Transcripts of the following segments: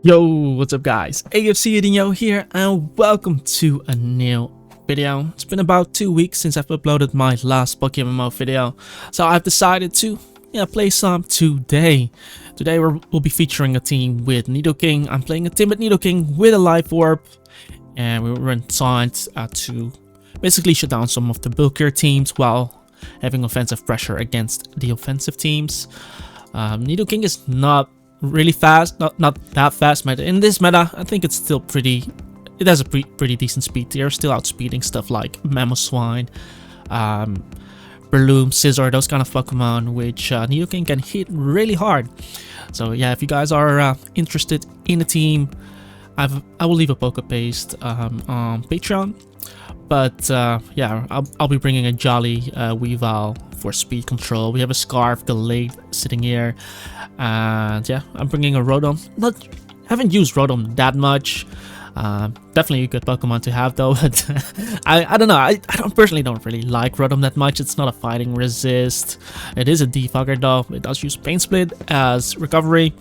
Yo, what's up guys? AFC Edinho here and welcome to a new video. It's been about 2 weeks since I've uploaded my last PokeMMO video, so I've decided to play some today. Today we'll be featuring a team with NIDOKING. I'm playing a team with NIDOKING with a life orb, and we were assigned to basically shut down some of the bulkier teams while having offensive pressure against the offensive teams. NIDOKING is not really fast, not that fast meta. In this meta, I think it's still it has a pretty decent speed tier, still outspeeding stuff like Mamoswine, Breloom, Scizor, those kind of Pokemon, which NIDOKING can hit really hard. So yeah, if you guys are interested in a team, I will leave a Poke paste on Patreon. But yeah, I'll be bringing a Jolly Weavile for speed control. We have a Scarf Delayed sitting here, and yeah, I'm bringing a Rotom. Haven't used Rotom that much. Definitely a good Pokemon to have though. But I don't know. I personally don't really like Rotom that much. It's not a fighting resist. It is a defogger though. It does use Pain Split as recovery,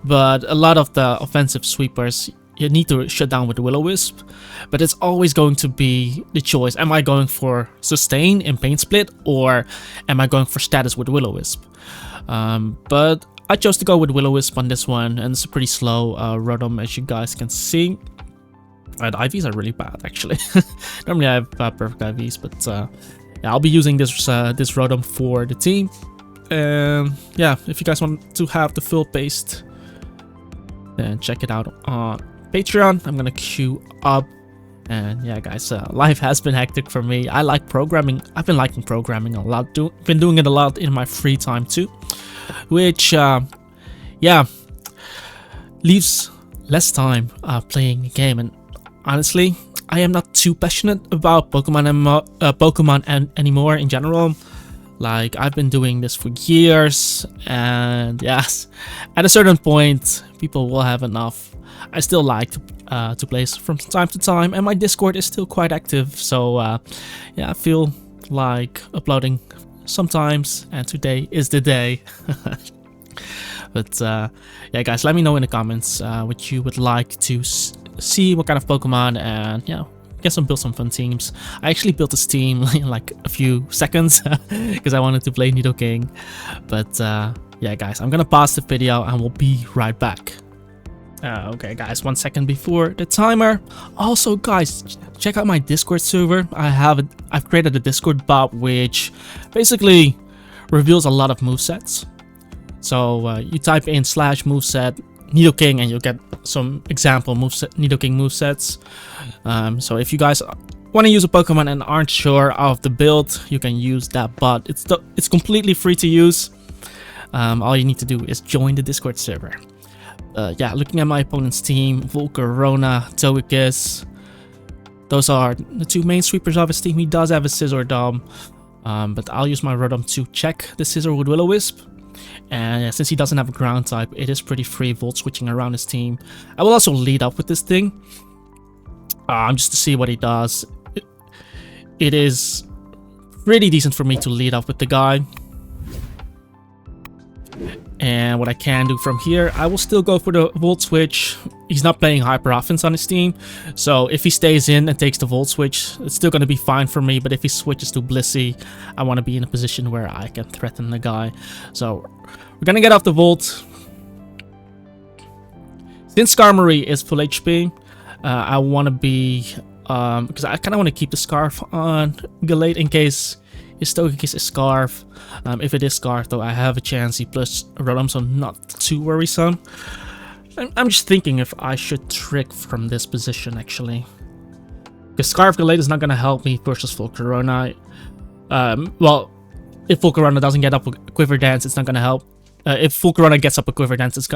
but a lot of the offensive sweepers you need to shut down with the Will-O-Wisp, but it's always going to be the choice. Am I going for sustain in Pain Split, or am I going for status with Will-O-Wisp? But I chose to go with Will-O-Wisp on this one, and it's a pretty slow Rotom, as you guys can see. The IVs are really bad, actually. Normally I have perfect IVs, but yeah, I'll be using this Rotom for the team. Yeah, if you guys want to have the full paste, then check it out on Patreon. I'm gonna queue up. And yeah guys, life has been hectic for me. I like programming. I've been liking programming a lot. Been doing it a lot in my free time too, which yeah, leaves less time playing the game. And honestly, I am not too passionate about Pokemon anymore in general. Like, I've been doing this for years, and yes, at a certain point people will have enough. I still like to play from time to time, and my Discord is still quite active, so yeah, I feel like uploading sometimes, and today is the day. But yeah guys, let me know in the comments what you would like to see, what kind of Pokemon, and yeah, build some fun teams. I actually built this team in like a few seconds because I wanted to play NIDOKING. But yeah guys, I'm gonna pause the video and we'll be right back. Okay guys, 1 second before the timer. Also guys, check out my Discord server. I've created a Discord bot which basically reveals a lot of movesets. So you type in /moveset NIDOKING and you'll get some example NIDOKING movesets. So if you guys want to use a Pokemon and aren't sure of the build, you can use that bot. It's completely free to use. All you need to do is join the Discord server. Yeah, looking at my opponent's team, Volcarona, Togekiss, those are the two main sweepers of his team. He does have a Scizor Dom, but I'll use my Rotom to check the Scizor with Will-O-Wisp. And yeah, since he doesn't have a ground type, it is pretty free volt switching around his team. I will also lead up with this thing, just to see what he does. It is pretty decent for me to lead up with the guy. And what I can do from here, I will still go for the Volt Switch. He's not playing Hyper Offense on his team, so if he stays in and takes the Volt Switch, it's still going to be fine for me. But if he switches to Blissey, I want to be in a position where I can threaten the guy. So we're going to get off the Volt. Since Skarmory is full HP, I want to be... because I kind of want to keep the Scarf on Gallade in case his Togekiss is Scarf. If it is Scarf though, I have a Chansey plus Rotom, so not too worrisome. I'm just thinking if I should trick from this position actually, because Scarf Gallade is not going to help me versus Volcarona. Well, if Volcarona doesn't get up a Quiver Dance, it's not going to help. If Volcarona gets up a Quiver Dance, it's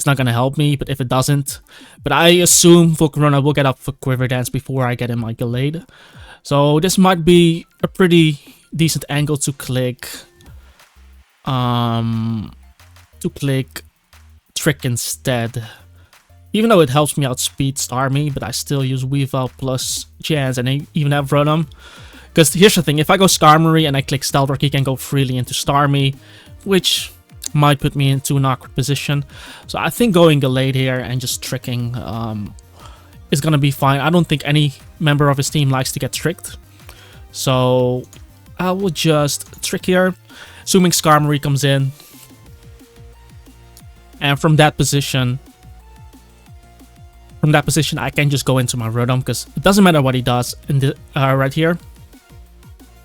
not going to help me, but if it doesn't, but I assume Volcarona will get up for Quiver Dance before I get in my Gallade. So this might be a pretty decent angle to click Trick instead. Even though it helps me outspeed Starmie, but I still use Weavile plus Chance, and I even have Rotom. Because here's the thing, if I go Skarmory and I click Stealth Rock, he can go freely into Starmie, which might put me into an awkward position. So I think going Gallade here and just tricking is gonna be fine. I don't think any member of his team likes to get tricked. So I will just trick here, assuming Skarmory comes in. And from that position, I can just go into my Rotom, because it doesn't matter what he does in the right here.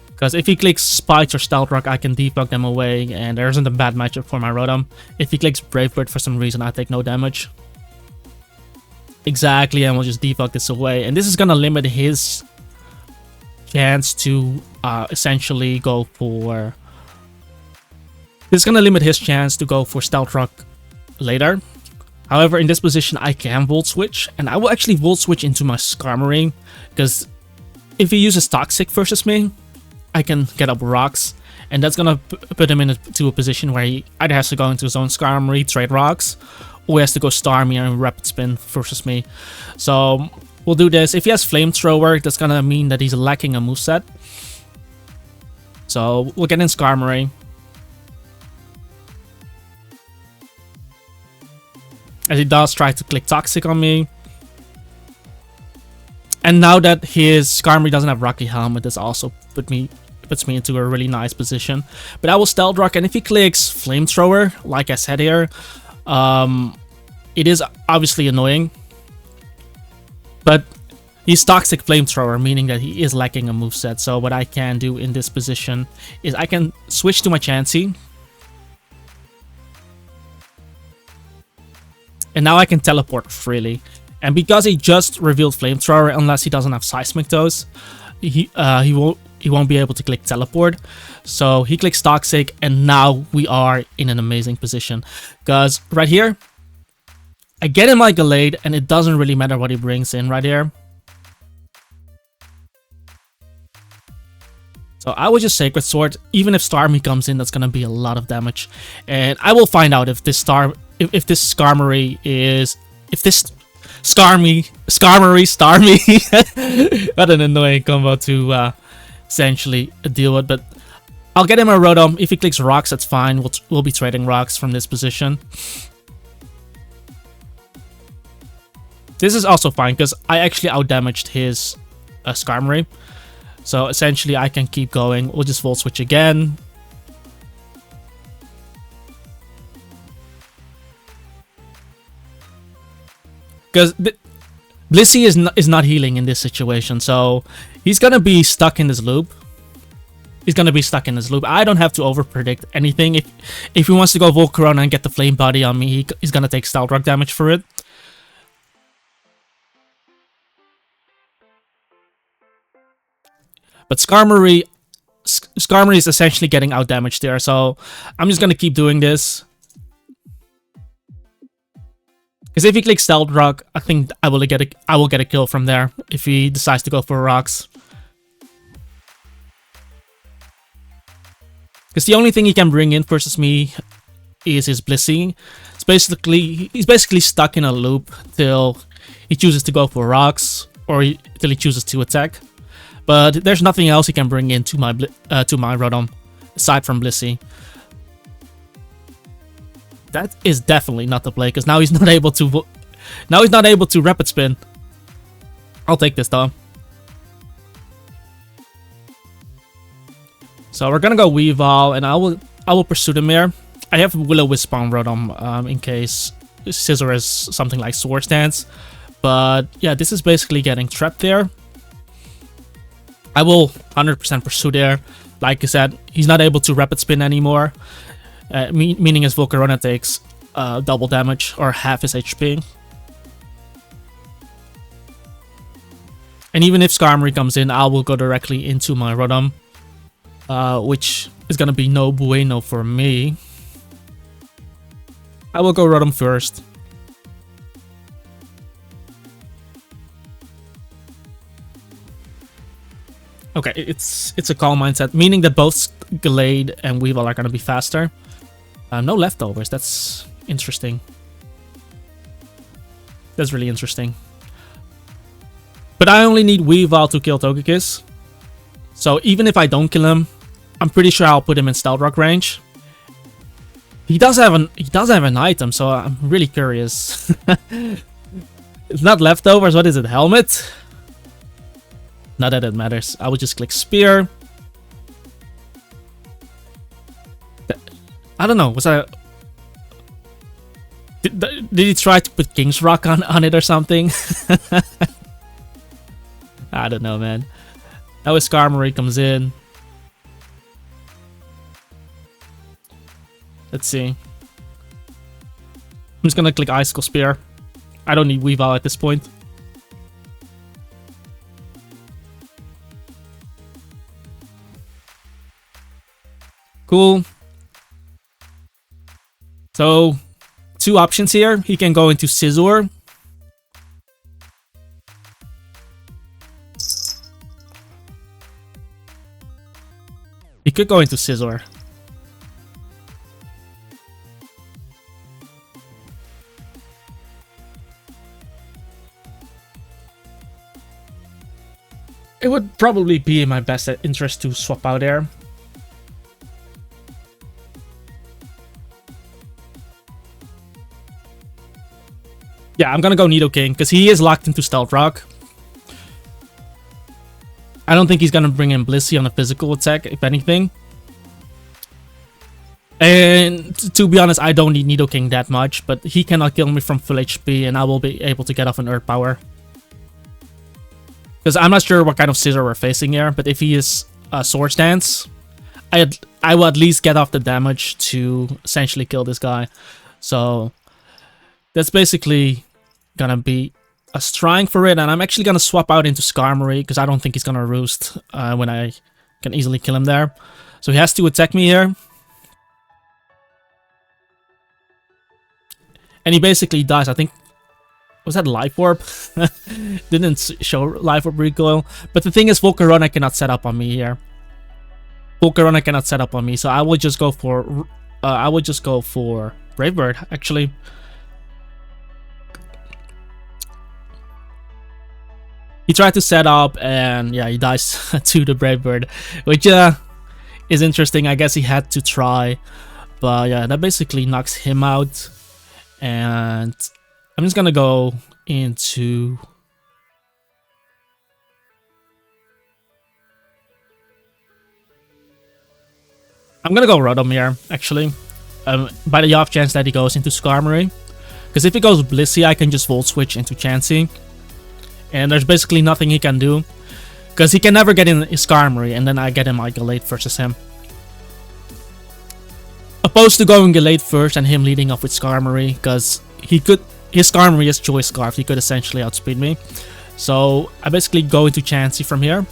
Because if he clicks Spikes or Stealth Rock, I can debug them away, and there isn't a bad matchup for my Rotom. If he clicks Brave Bird for some reason, I take no damage. Exactly, and we'll just debug this away. And this is gonna limit his chance to essentially go for... This is gonna limit his chance to go for Stealth Rock later. However, in this position, I can Volt Switch, and I will actually Volt Switch into my Skarmory, because if he uses Toxic versus me, I can get up Rocks, and that's gonna put him into a position where he either has to go into his own Skarmory, trade Rocks, or he has to go Starmie and Rapid Spin versus me. So we'll do this. If he has Flamethrower, that's gonna mean that he's lacking a moveset. So we'll get in Skarmory. As he does try to click Toxic on me. And now that his Skarmory doesn't have Rocky Helmet, this also puts me into a really nice position. But I will Stealth Rock, and if he clicks Flamethrower, like I said here, it is obviously annoying. But he's Toxic Flamethrower, meaning that he is lacking a moveset. So what I can do in this position is I can switch to my Chansey. And now I can teleport freely. And because he just revealed Flamethrower, unless he doesn't have Seismic Toes, he won't be able to click Teleport. So he clicks Toxic, and now we are in an amazing position. Because right here, I get in my Gallade, and it doesn't really matter what he brings in right here. So I will just Sacred Sword. Even if Starmie comes in, that's going to be a lot of damage. And I will find out if this Skarmory is... If this Starmie, what an annoying combo to essentially deal with. But I'll get him a Rotom. If he clicks Rocks, that's fine. We'll be trading Rocks from this position. This is also fine because I actually outdamaged his Skarmory. So essentially I can keep going. We'll just Volt Switch again. Because Blissey is not healing in this situation, so he's gonna be stuck in this loop. I don't have to overpredict anything. If he wants to go Volcarona and get the Flame Body on me, he's gonna take Stealth Rock damage for it. But Skarmory is essentially getting out damaged there, so I'm just gonna keep doing this. Because if he clicks Stealth Rock, I think I will get a kill from there if he decides to go for Rocks. Because the only thing he can bring in versus me is his Blissey. He's basically stuck in a loop till he chooses to go for Rocks or till he chooses to attack. But there's nothing else he can bring in to my Rotom aside from Blissey. That is definitely not the play, because now he's not able to Rapid Spin. I'll take this though. So we're gonna go Weavile, and I will pursue them here. I have Will-O-Wisp on Rotom in case Scizor is something like Swords Dance. But yeah, this is basically getting trapped there. I will 100% pursue there. Like I said, he's not able to Rapid Spin anymore. Meaning his Volcarona takes double damage or half his HP. And even if Skarmory comes in, I will go directly into my Rotom, which is gonna be no bueno for me. I will go Rotom first. Okay, it's a calm mindset, meaning that both Gallade and Weavile are gonna be faster. No leftovers, that's interesting. That's really interesting. But I only need Weavile to kill Togekiss. So even if I don't kill him, I'm pretty sure I'll put him in Stealth Rock range. He does have an item, so I'm really curious. It's not leftovers. What is it? Helmet? Not that it matters. I will just click spear. I don't know. Was I? Did he try to put King's Rock on it or something? I don't know, man. Now his Skarmory comes in. Let's see. I'm just gonna click Icicle Spear. I don't need Weavile at this point. Cool. So, two options here. He can go into Scizor. He could go into Scizor. It would probably be in my best interest to swap out there. Yeah, I'm gonna go Nidoking, because he is locked into Stealth Rock. I don't think he's gonna bring in Blissey on a physical attack, if anything. And to be honest, I don't need Nidoking that much, but he cannot kill me from full HP, and I will be able to get off an Earth Power. Because I'm not sure what kind of Scizor we're facing here, but if he is Swords Dance, I will at least get off the damage to essentially kill this guy. So that's basically gonna be us trying for it, and I'm actually gonna swap out into Skarmory because I don't think he's gonna roost when I can easily kill him there. So he has to attack me here. And he basically dies. I think, was that Life Orb? Didn't show Life Orb recoil. But the thing is, Volcarona cannot set up on me here. Volcarona cannot set up on me, so I will just go for Brave Bird, actually. He tried to set up, and yeah, he dies to the Brave Bird, which is interesting. I guess he had to try, but yeah, that basically knocks him out. And I'm just gonna go into... I'm gonna go Rotom here, actually. By the off chance that he goes into Skarmory. Because if he goes Blissey, I can just Volt Switch into Chansey. And there's basically nothing he can do. Because he can never get in his Skarmory, and then I get him like Galate versus him. Opposed to going Galate first and him leading off with Skarmory, because his Skarmory is Choice Scarf, he could essentially outspeed me. So I basically go into Chansey from here.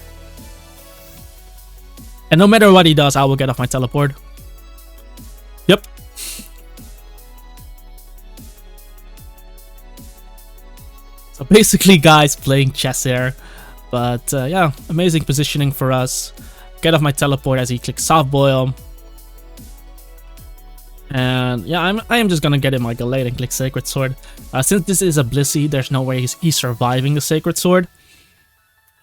And no matter what he does, I will get off my teleport. Yep. So basically, guys, playing chess here. But yeah, amazing positioning for us. Get off my teleport as he clicks Soft Boil. And yeah, I am just gonna get him like a Galate and click Sacred Sword. Since this is a Blissey, there's no way he's surviving the Sacred Sword.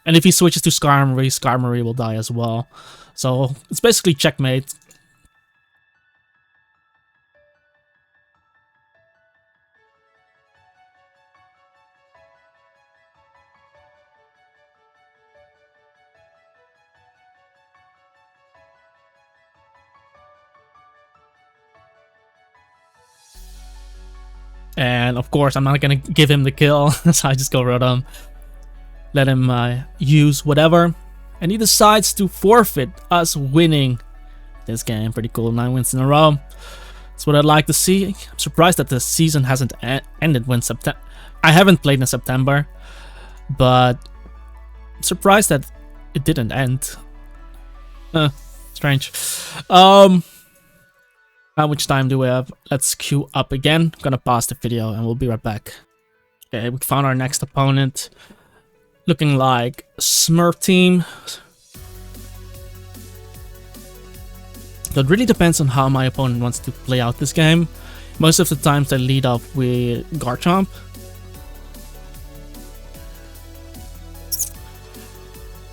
And if he switches to Skarmory, Skarmory will die as well. So it's basically checkmate. And of course, I'm not gonna give him the kill, so I just go Rotom. Let him use whatever. And he decides to forfeit us winning this game. Pretty cool, 9 wins in a row. That's what I'd like to see. I'm surprised that the season hasn't ended when September. I haven't played in September, but I'm surprised that it didn't end. Strange. How much time do we have? Let's queue up again. I'm gonna pause the video and we'll be right back. Okay, we found our next opponent. Looking like Smurf team. So it really depends on how my opponent wants to play out this game. Most of the times they lead off with Garchomp.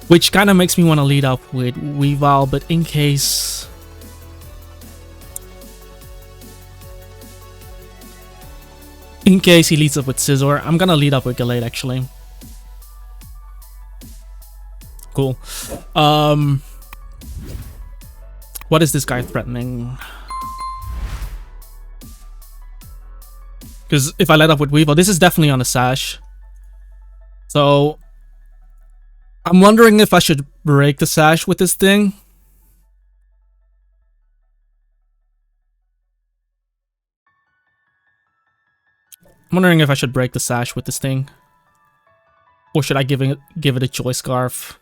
Which kind of makes me want to lead off with Weavile, but in case... In case he leads up with Scizor, I'm gonna lead up with Gallade actually. Cool. What is this guy threatening? Because if I let up with Weavile, this is definitely on a Sash. So I'm wondering if I should break the Sash with this thing. I'm wondering if I should break the Sash with this thing. Or should I give it a Choice Scarf?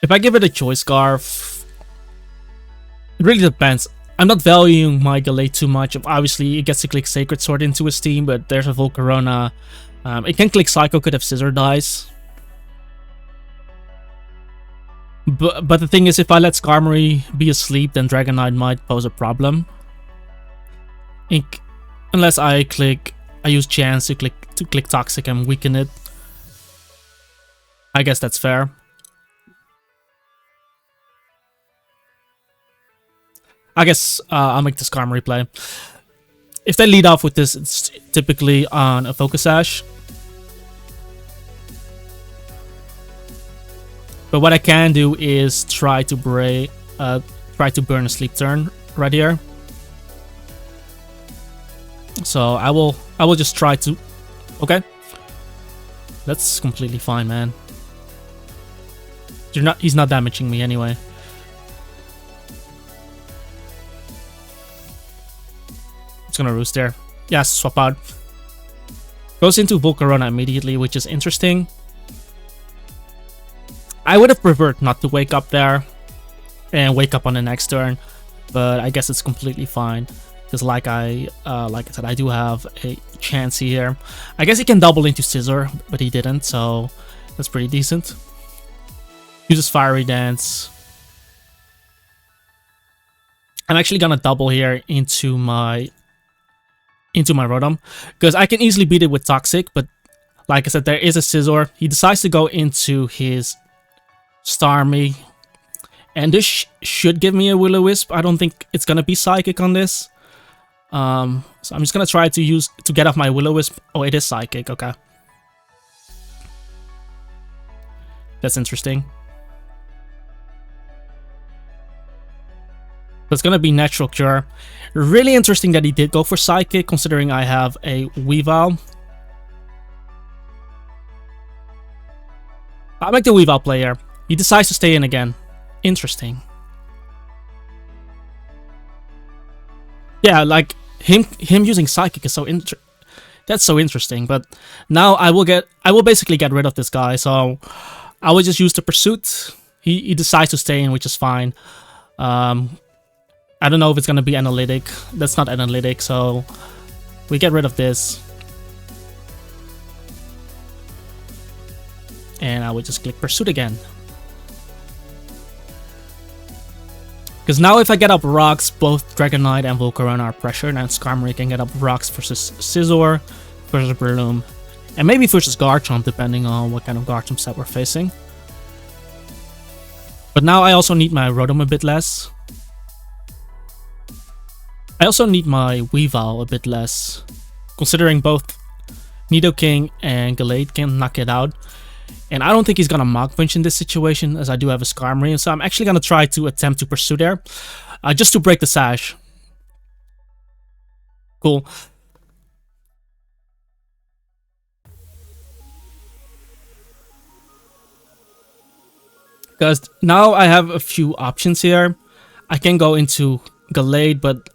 If I give it a Choice Scarf, it really depends. I'm not valuing my Gallade too much. Obviously, it gets to click Sacred Sword into his team, but there's a Volcarona. It can click Psycho Cut if Scizor dies. But the thing is, if I let Skarmory be asleep, then Dragonite might pose a problem. Unless I use Chance to click Toxic and weaken it. I guess that's fair. I guess I'll make the Skarmory play. If they lead off with this, it's typically on a Focus Sash. But what I can do is try to burn a Sleep Turn right here. So I will just try to. Okay, that's completely fine, man. He's not damaging me anyway. Gonna Roost there. Yeah, swap out. Goes into Volcarona immediately, which is interesting. I would have preferred not to wake up there and wake up on the next turn, but I guess it's completely fine because, like I said, I do have a chance here. I guess he can double into Scizor, but he didn't, so that's pretty decent. Uses Fiery Dance. I'm actually gonna double here into my Rotom, because I can easily beat it with Toxic, but like I said, there is a Scizor. He decides to go into his Starmie, and this should give me a Will-O-Wisp. I don't think it's gonna be Psychic on this. So I'm just gonna try to get off my Will-O-Wisp. Oh, it is Psychic, okay. That's interesting. So it's gonna be Natural Cure. Really interesting that he did go for Psychic, considering I have a Weavile. I'll make the Weavile player. He decides to stay in again. Interesting. Yeah, like him using Psychic is that's so interesting. But now I will basically get rid of this guy. So I will just use the Pursuit. He decides to stay in, which is fine. I don't know if it's gonna be Analytic. That's not Analytic, so we get rid of this. And I would just click Pursuit again. Because now if I get up Rocks, both Dragonite and Volcarona are pressured, and Skarmory can get up Rocks versus Scizor, versus Breloom, and maybe versus Garchomp, depending on what kind of Garchomp set we're facing. But now I also need my Rotom a bit less. I also need my Weavile a bit less, considering both Nidoking and Gallade can knock it out. And I don't think he's gonna Mach Punch in this situation, as I do have a Skarmory, so I'm actually gonna try to attempt to pursue there, just to break the Sash. Cool. Because now I have a few options here. I can go into Gallade, but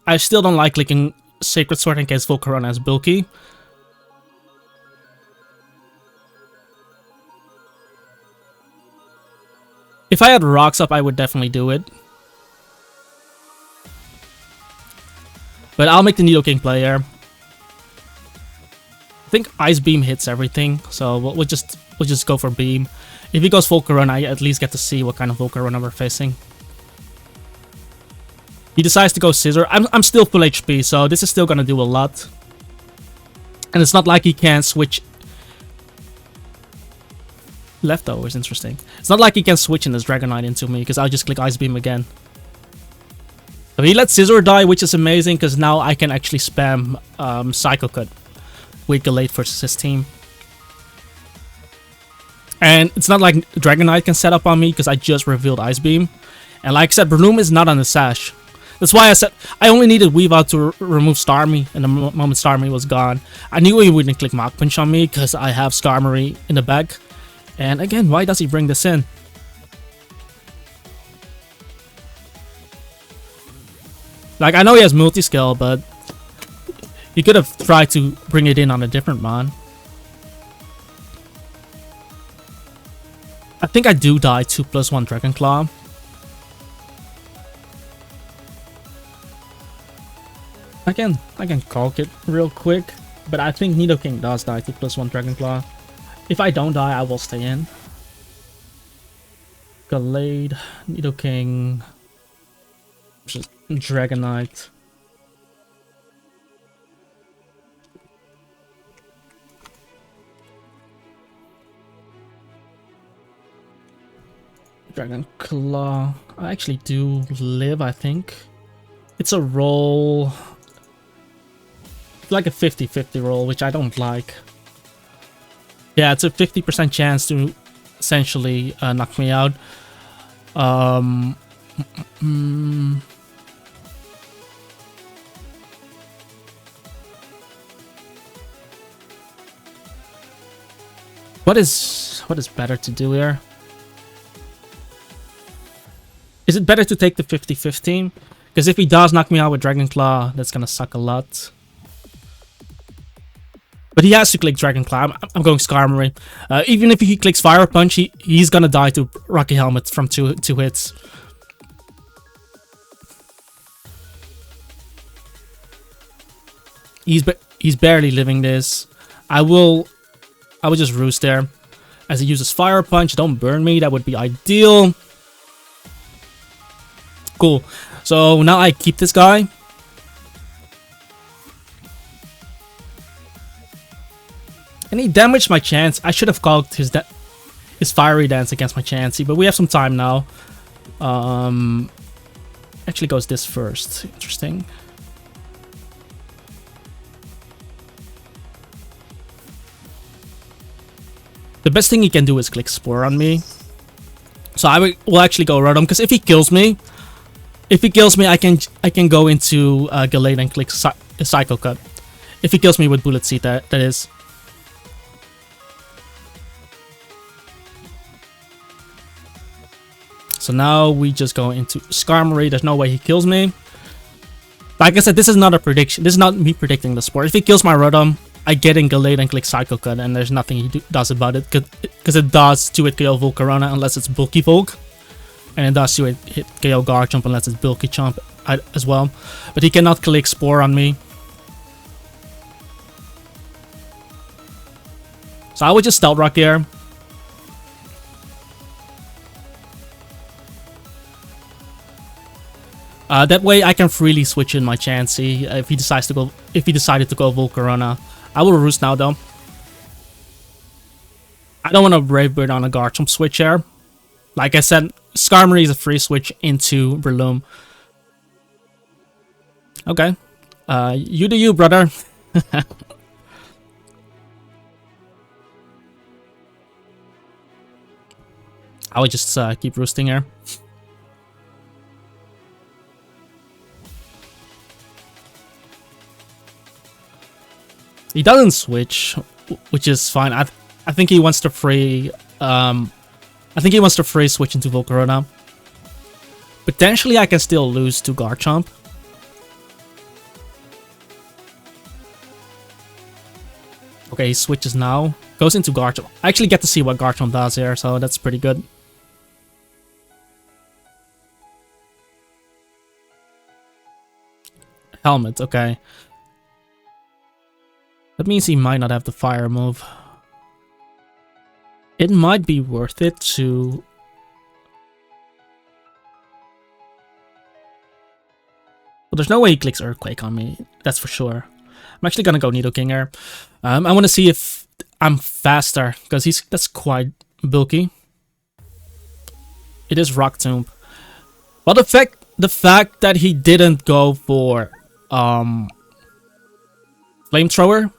I still don't like clicking Sacred Sword in case Volcarona is bulky. If I had Rocks up, I would definitely do it. But I'll make the Nidoking play here. I think Ice Beam hits everything, so we'll just go for Beam. If he goes Volcarona, I at least get to see what kind of Volcarona we're facing. He decides to go Scizor. I'm still full HP, so this is still gonna do a lot. And it's not like he can switch. Leftover is interesting. It's not like he can switch in his Dragonite into me, because I'll just click Ice Beam again. So he let Scizor die, which is amazing because now I can actually spam Psycho Cut with Gallade versus his team. And it's not like Dragonite can set up on me because I just revealed Ice Beam. And like I said, Breloom is not on the Sash. That's why I said I only needed Weave Out to remove Starmie, and the moment Starmie was gone, I knew he wouldn't click Mach Punch on me because I have Skarmory in the bag. And again, why does he bring this in? Like, I know he has multi-skill, but he could have tried to bring it in on a different mon. I think I do die 2+1 Dragon Claw. I can caulk it real quick, but I think Nidoking does die 2+1 Dragon Claw. If I don't die, I will stay in. Gallade, Nidoking, just Dragonite. Dragon Claw. I actually do live, I think. It's a roll. Like a 50-50 roll, which I don't like. Yeah, it's a 50% chance to essentially knock me out. What is better to do here? Is it better to take the 50-50? Because if he does knock me out with Dragon Claw, that's gonna suck a lot. But he has to click Dragon Claw. I'm going Skarmory. Even if he clicks Fire Punch, he's gonna die to Rocky Helmet from two hits. He's barely living this. I will just roost there. As he uses Fire Punch, don't burn me. That would be ideal. Cool. So now I keep this guy. And he damaged my Chansey. I should have called his Fiery Dance against my Chansey, but we have some time now. Actually goes this first. Interesting. The best thing he can do is click Spore on me. So I will actually go Rotom, because if he kills me, I can go into Gallade and click Psycho Cut. If he kills me with Bullet Seed, that is. So now we just go into Skarmory. There's no way he kills me. Like I said, this is not a prediction. This is not me predicting the Spore. If he kills my Rotom, I get in Gallade and click Psycho Cut, and there's nothing he does about it, because it does 2-hit KO Volcarona unless it's Bulky Volk, and it does 2-hit KO Garchomp unless it's Bulky Chomp as well. But he cannot click Spore on me. So I would just Stealth Rock here. That way I can freely switch in my Chansey if he decided to go Volcarona. I will Roost now though. I don't want to Brave Bird on a Garchomp switch here. Like I said, Skarmory is a free switch into Breloom. Okay. You do you, brother. I would just keep roosting here. He doesn't switch, which is fine. I think he wants to free. I think he wants to free switch into Volcarona. Potentially, I can still lose to Garchomp. Okay, he switches now. Goes into Garchomp. I actually get to see what Garchomp does here, so that's pretty good. Helmet, okay. That means he might not have the fire move. It might be worth it to... Well, there's no way he clicks Earthquake on me, that's for sure. I'm actually gonna go Nidoking here. I want to see if I'm faster, because that's quite bulky. It is Rock Tomb. Well, the fact the fact that he didn't go for flamethrower,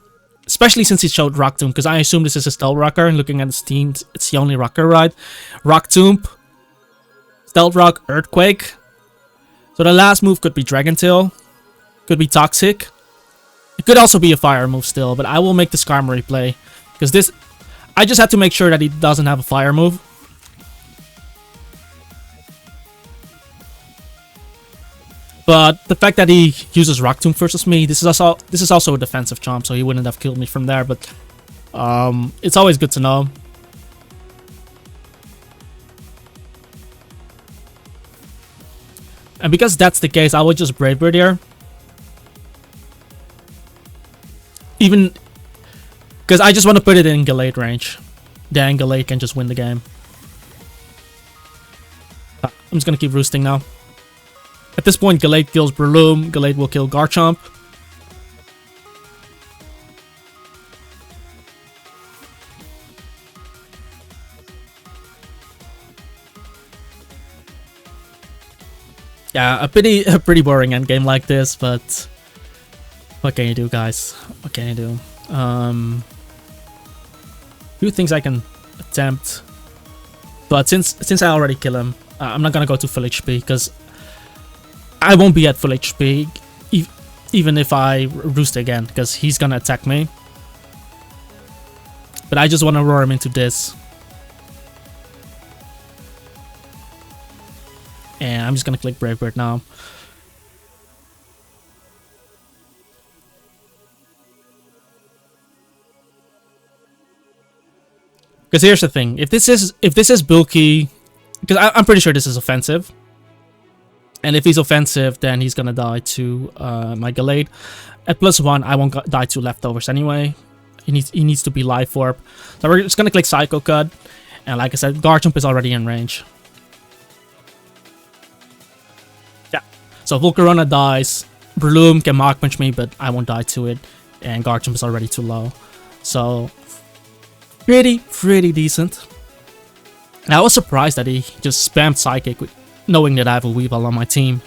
especially since he showed Rock Tomb, because I assume this is a stealth rocker. Looking at his team, it's the only rocker, right? Rock Tomb, Stealth Rock, Earthquake. So the last move could be Dragon Tail, could be Toxic. It could also be a fire move still, but I will make the Skarmory play, because this, I just have to make sure that he doesn't have a fire move. But the fact that he uses Rock Tomb versus me, this is also a defensive chomp, so he wouldn't have killed me from there. But it's always good to know. And because that's the case, I will just Brave Bird here. Even because I just want to put it in Gallade range. Then Gallade can just win the game. I'm just gonna keep roosting now. At this point, Gallade kills Breloom. Gallade will kill Garchomp. Yeah, a pretty boring endgame like this, but what can you do, guys? What can you do? Few things I can attempt, but since I already kill him, I'm not gonna go to full HP because I won't be at full HP even if I roost again, because he's gonna attack me. But I just want to roar him into this. And I'm just gonna click Brave Bird now. Because here's the thing: if this is bulky, because I'm pretty sure this is offensive. And if he's offensive, then he's gonna die to my Gallade. At +1, I won't die to leftovers anyway. He needs to be Life Orb. So we're just gonna click Psycho Cut. And like I said, Garchomp is already in range. Yeah. So Volcarona dies. Breloom can Mach Punch me, but I won't die to it. And Garchomp is already too low. So pretty decent. And I was surprised that he just spammed Psychic with knowing that I have a Weavile on my team.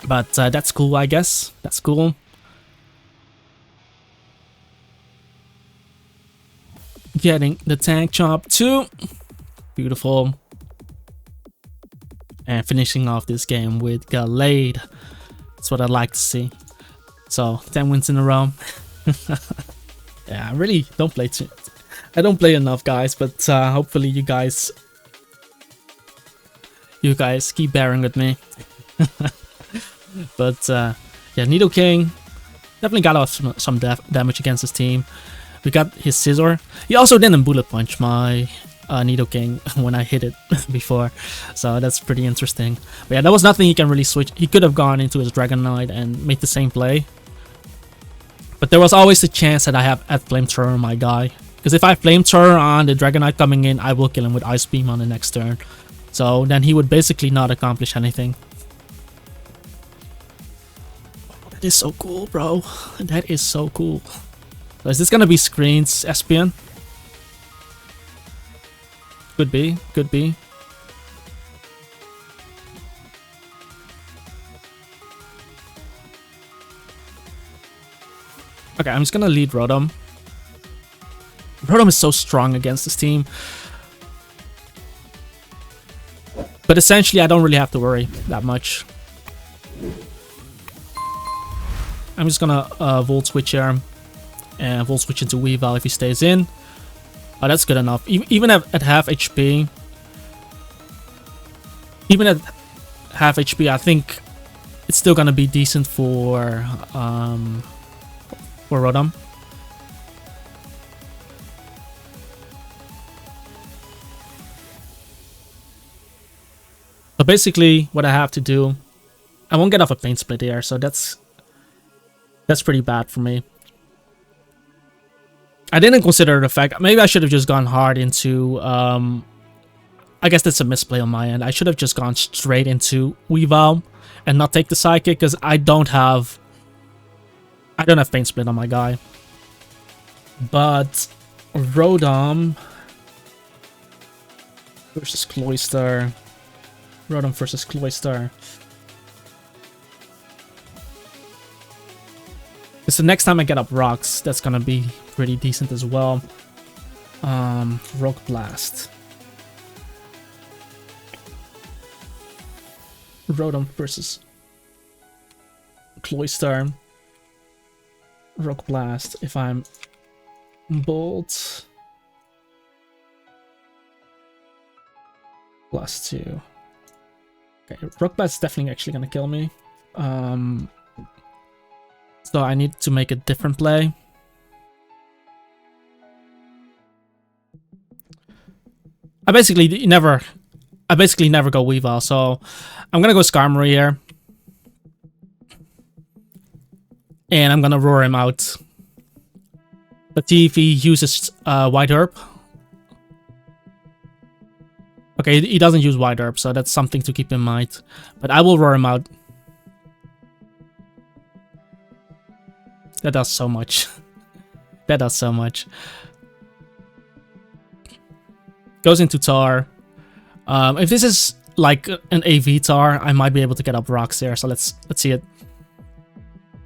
But that's cool, I guess. That's cool. Getting the Tank Chomp too. Beautiful. And finishing off this game with Gallade. That's what I'd like to see. So, 10 wins in a row. Yeah, I really don't play I don't play enough, guys, but hopefully you guys keep bearing with me. But yeah, NIDOKING definitely got off some damage against his team. We got his Scizor. He also didn't Bullet Punch my NIDOKING when I hit it before, so that's pretty interesting. But yeah, there was nothing he can really switch. He could have gone into his Dragonite and made the same play, but there was always the chance that I have at Flamethrower my guy. Because if I Flamethrower on the Dragonite coming in, I will kill him with Ice Beam on the next turn. So then he would basically not accomplish anything. That is so cool, bro. That is so cool. So is this gonna be Screens Espion? Could be, could be. Okay, I'm just gonna lead Rotom. Rotom is so strong against this team. But essentially, I don't really have to worry that much. I'm just gonna Volt Switch here. And Volt Switch into Weavile if he stays in. Oh, that's good enough. Even at half HP. Even at half HP, I think it's still gonna be decent for Rotom. So basically, what I have to do, I won't get off a Pain Split here, so that's pretty bad for me. I didn't consider the fact, maybe I should have just gone hard into, I guess that's a misplay on my end. I should have just gone straight into Weavile and not take the Psychic, because I don't have Pain Split on my guy. But Rotom versus Cloyster. Rotom versus Cloyster. Because the next time I get up rocks, that's gonna be pretty decent as well. Rock Blast. Rotom versus Cloyster. Rock Blast. If I'm Bolt. +2. Okay, Rock Blast is definitely actually gonna kill me. So I need to make a different play. I basically never go Weavile, so I'm gonna go Skarmory here. And I'm gonna roar him out. Let's see if he uses White Herb. Okay, he doesn't use White Herb, so that's something to keep in mind. But I will roar him out. That does so much. That does so much. Goes into Tar. If this is like an AV Tar, I might be able to get up rocks there. So let's see it.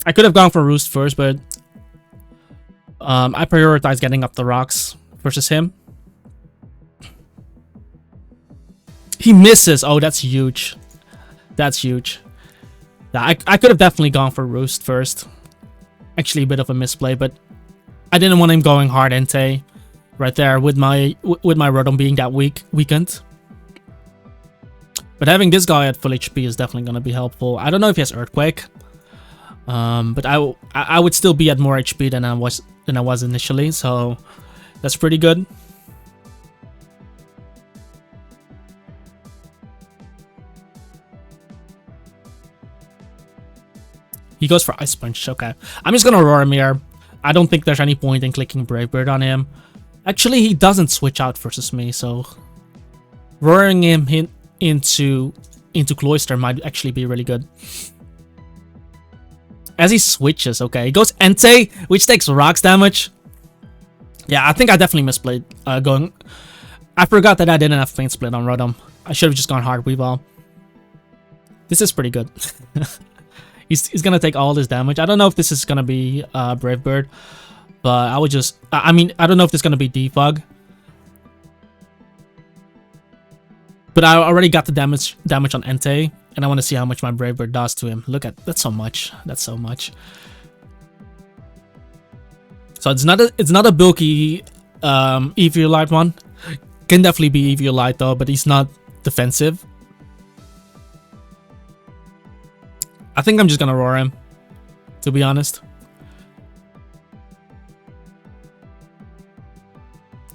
I could have gone for Roost first, but I prioritize getting up the rocks versus him. He misses. Oh, that's huge. That's huge. Yeah, I could have definitely gone for Roost first. Actually, a bit of a misplay, but I didn't want him going hard Entei right there with my Rotom being that weakened. But having this guy at full HP is definitely going to be helpful. I don't know if he has Earthquake, but I would still be at more HP than I was initially, so that's pretty good. He goes for Ice Punch, okay. I'm just gonna roar him here. I don't think there's any point in clicking Brave Bird on him. Actually, he doesn't switch out versus me, so roaring him into Cloyster might actually be really good. As he switches, okay. He goes Entei, which takes rocks damage. Yeah, I think I definitely misplayed going... I forgot that I didn't have Faint Split on Rotom. I should have just gone hard Weavile. This is pretty good. He's gonna take all this damage. I don't know if this is gonna be Brave Bird, but I would just... I mean, I don't know if this is gonna be Defog. But I already got the damage on Entei, and I want to see how much my Brave Bird does to him. Look at... That's so much. That's so much. So it's not a bulky Eviolite one. Can definitely be Eviolite though, but he's not defensive. I think I'm just gonna roar him, to be honest.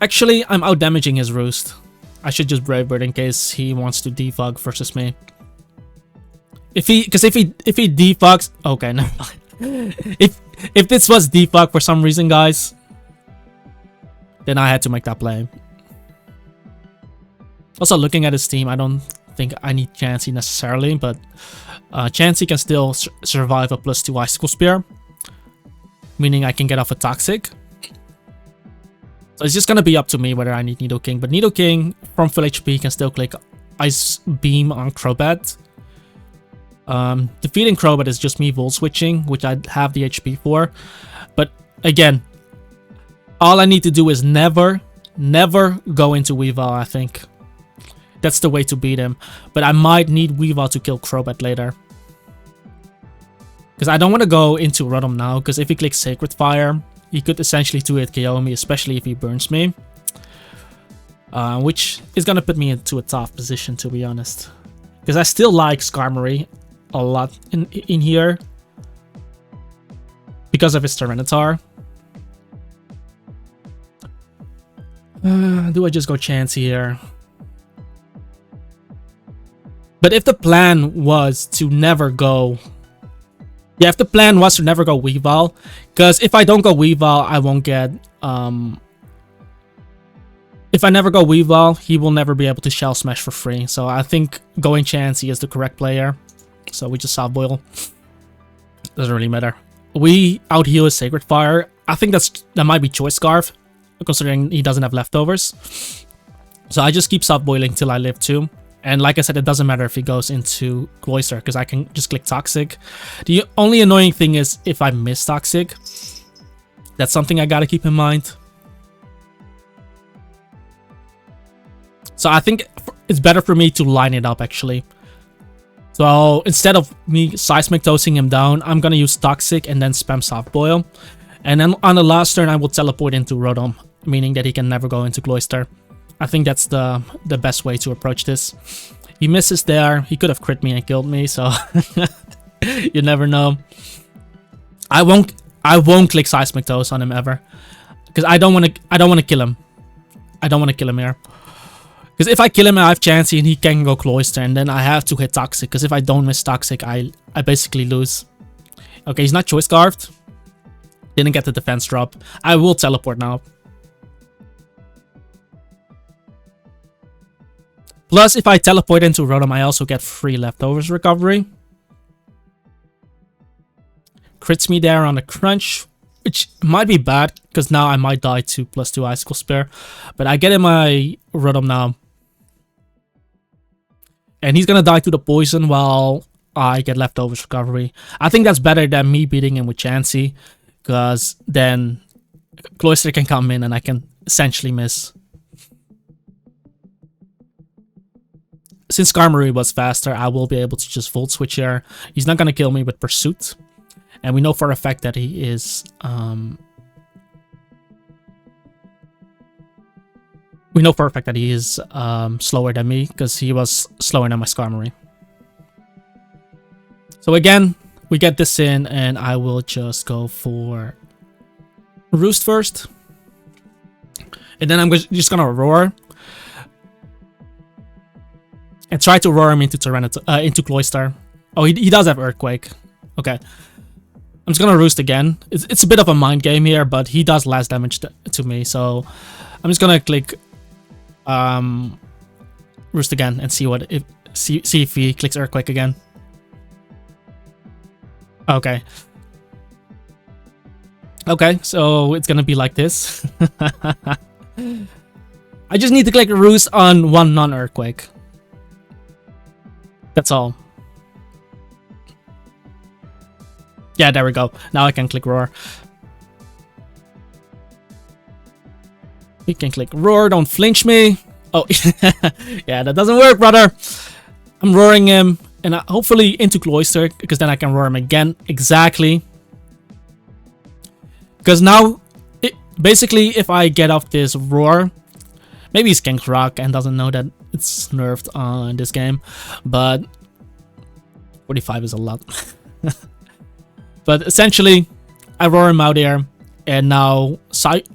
Actually, I'm out damaging his Roost. I should just Brave Bird in case he wants to defog versus me. If he defogs, okay, never mind. If this was defog for some reason, guys, then I had to make that play. Also, looking at his team, I don't think I need Chansey necessarily, but Chansey can still survive a +2 Icicle Spear, meaning I can get off a Toxic. So it's just gonna be up to me whether I need Nidoking, but Nidoking from full HP can still click Ice Beam on Crobat. Defeating Crobat is just me Volt switching, which I have the HP for. But again, all I need to do is never go into Weavile, I think. That's the way to beat him. But I might need Weavile to kill Crobat later. Because I don't want to go into Rotom now, because if he clicks Sacred Fire, he could essentially 2-hit KO me, especially if he burns me. Which is going to put me into a tough position, to be honest. Because I still like Skarmory a lot in here. Because of his Tyranitar. Do I just go Chansey here? But if the plan was to never go... Yeah, if the plan was to never go Weavile, because if I don't go Weavile, I won't get... If I never go Weavile, he will never be able to Shell Smash for free. So I think going Chansey is the correct player. So we just Soft Boil. Doesn't really matter. We out-heal his Sacred Fire. I think that might be Choice Scarf, considering he doesn't have leftovers. So I just keep Soft Boiling till I live 2. And like I said, it doesn't matter if he goes into Cloister, because I can just click Toxic. The only annoying thing is if I miss Toxic. That's something I gotta keep in mind. So I think it's better for me to line it up, actually. So instead of me seismic toasting him down, I'm gonna use Toxic and then spam Soft Boil. And then on the last turn, I will teleport into Rotom, meaning that he can never go into Cloister. I think that's the best way to approach this. He misses there. He could have crit me and killed me, so you never know. I won't click Seismic Toast on him ever, because I don't want to kill him. I don't want to kill him here. Because if I kill him, I have Chansey and he can go Cloister, and then I have to hit Toxic. Because if I don't miss Toxic, I basically lose. Okay, he's not Choice Scarfed. Didn't get the defense drop. I will teleport now. Plus, if I teleport into Rotom, I also get free leftovers recovery. Crits me there on the crunch, which might be bad, because now I might die to +2 Icicle Spear. But I get in my Rotom now. And he's gonna die to the poison while I get leftovers recovery. I think that's better than me beating him with Chansey, because then Cloister can come in and I can essentially miss. Since Skarmory was faster, I will be able to just Volt Switch here. He's not gonna kill me with Pursuit. And we know for a fact that he is... we know for a fact that he is slower than me, because he was slower than my Skarmory. So again, we get this in, and I will just go for Roost first. And then I'm just gonna Roar. And try to roar him into into Cloister. Oh, he does have Earthquake. Okay. I'm just gonna Roost again. It's a bit of a mind game here, but he does less damage to me, so I'm just gonna click Roost again and see if he clicks Earthquake again. Okay. Okay, so it's gonna be like this. I just need to click Roost on one non-Earthquake. That's all. Yeah, there we go. Now I can click Roar. We can click Roar, don't flinch me. Oh, yeah, that doesn't work, brother. I'm roaring him, and hopefully into Cloister, because then I can roar him again. Exactly. Because now, basically, if I get off this Roar, maybe he's King's Rock and doesn't know that it's nerfed in this game, but 45 is a lot. But essentially, I roar him out here, and now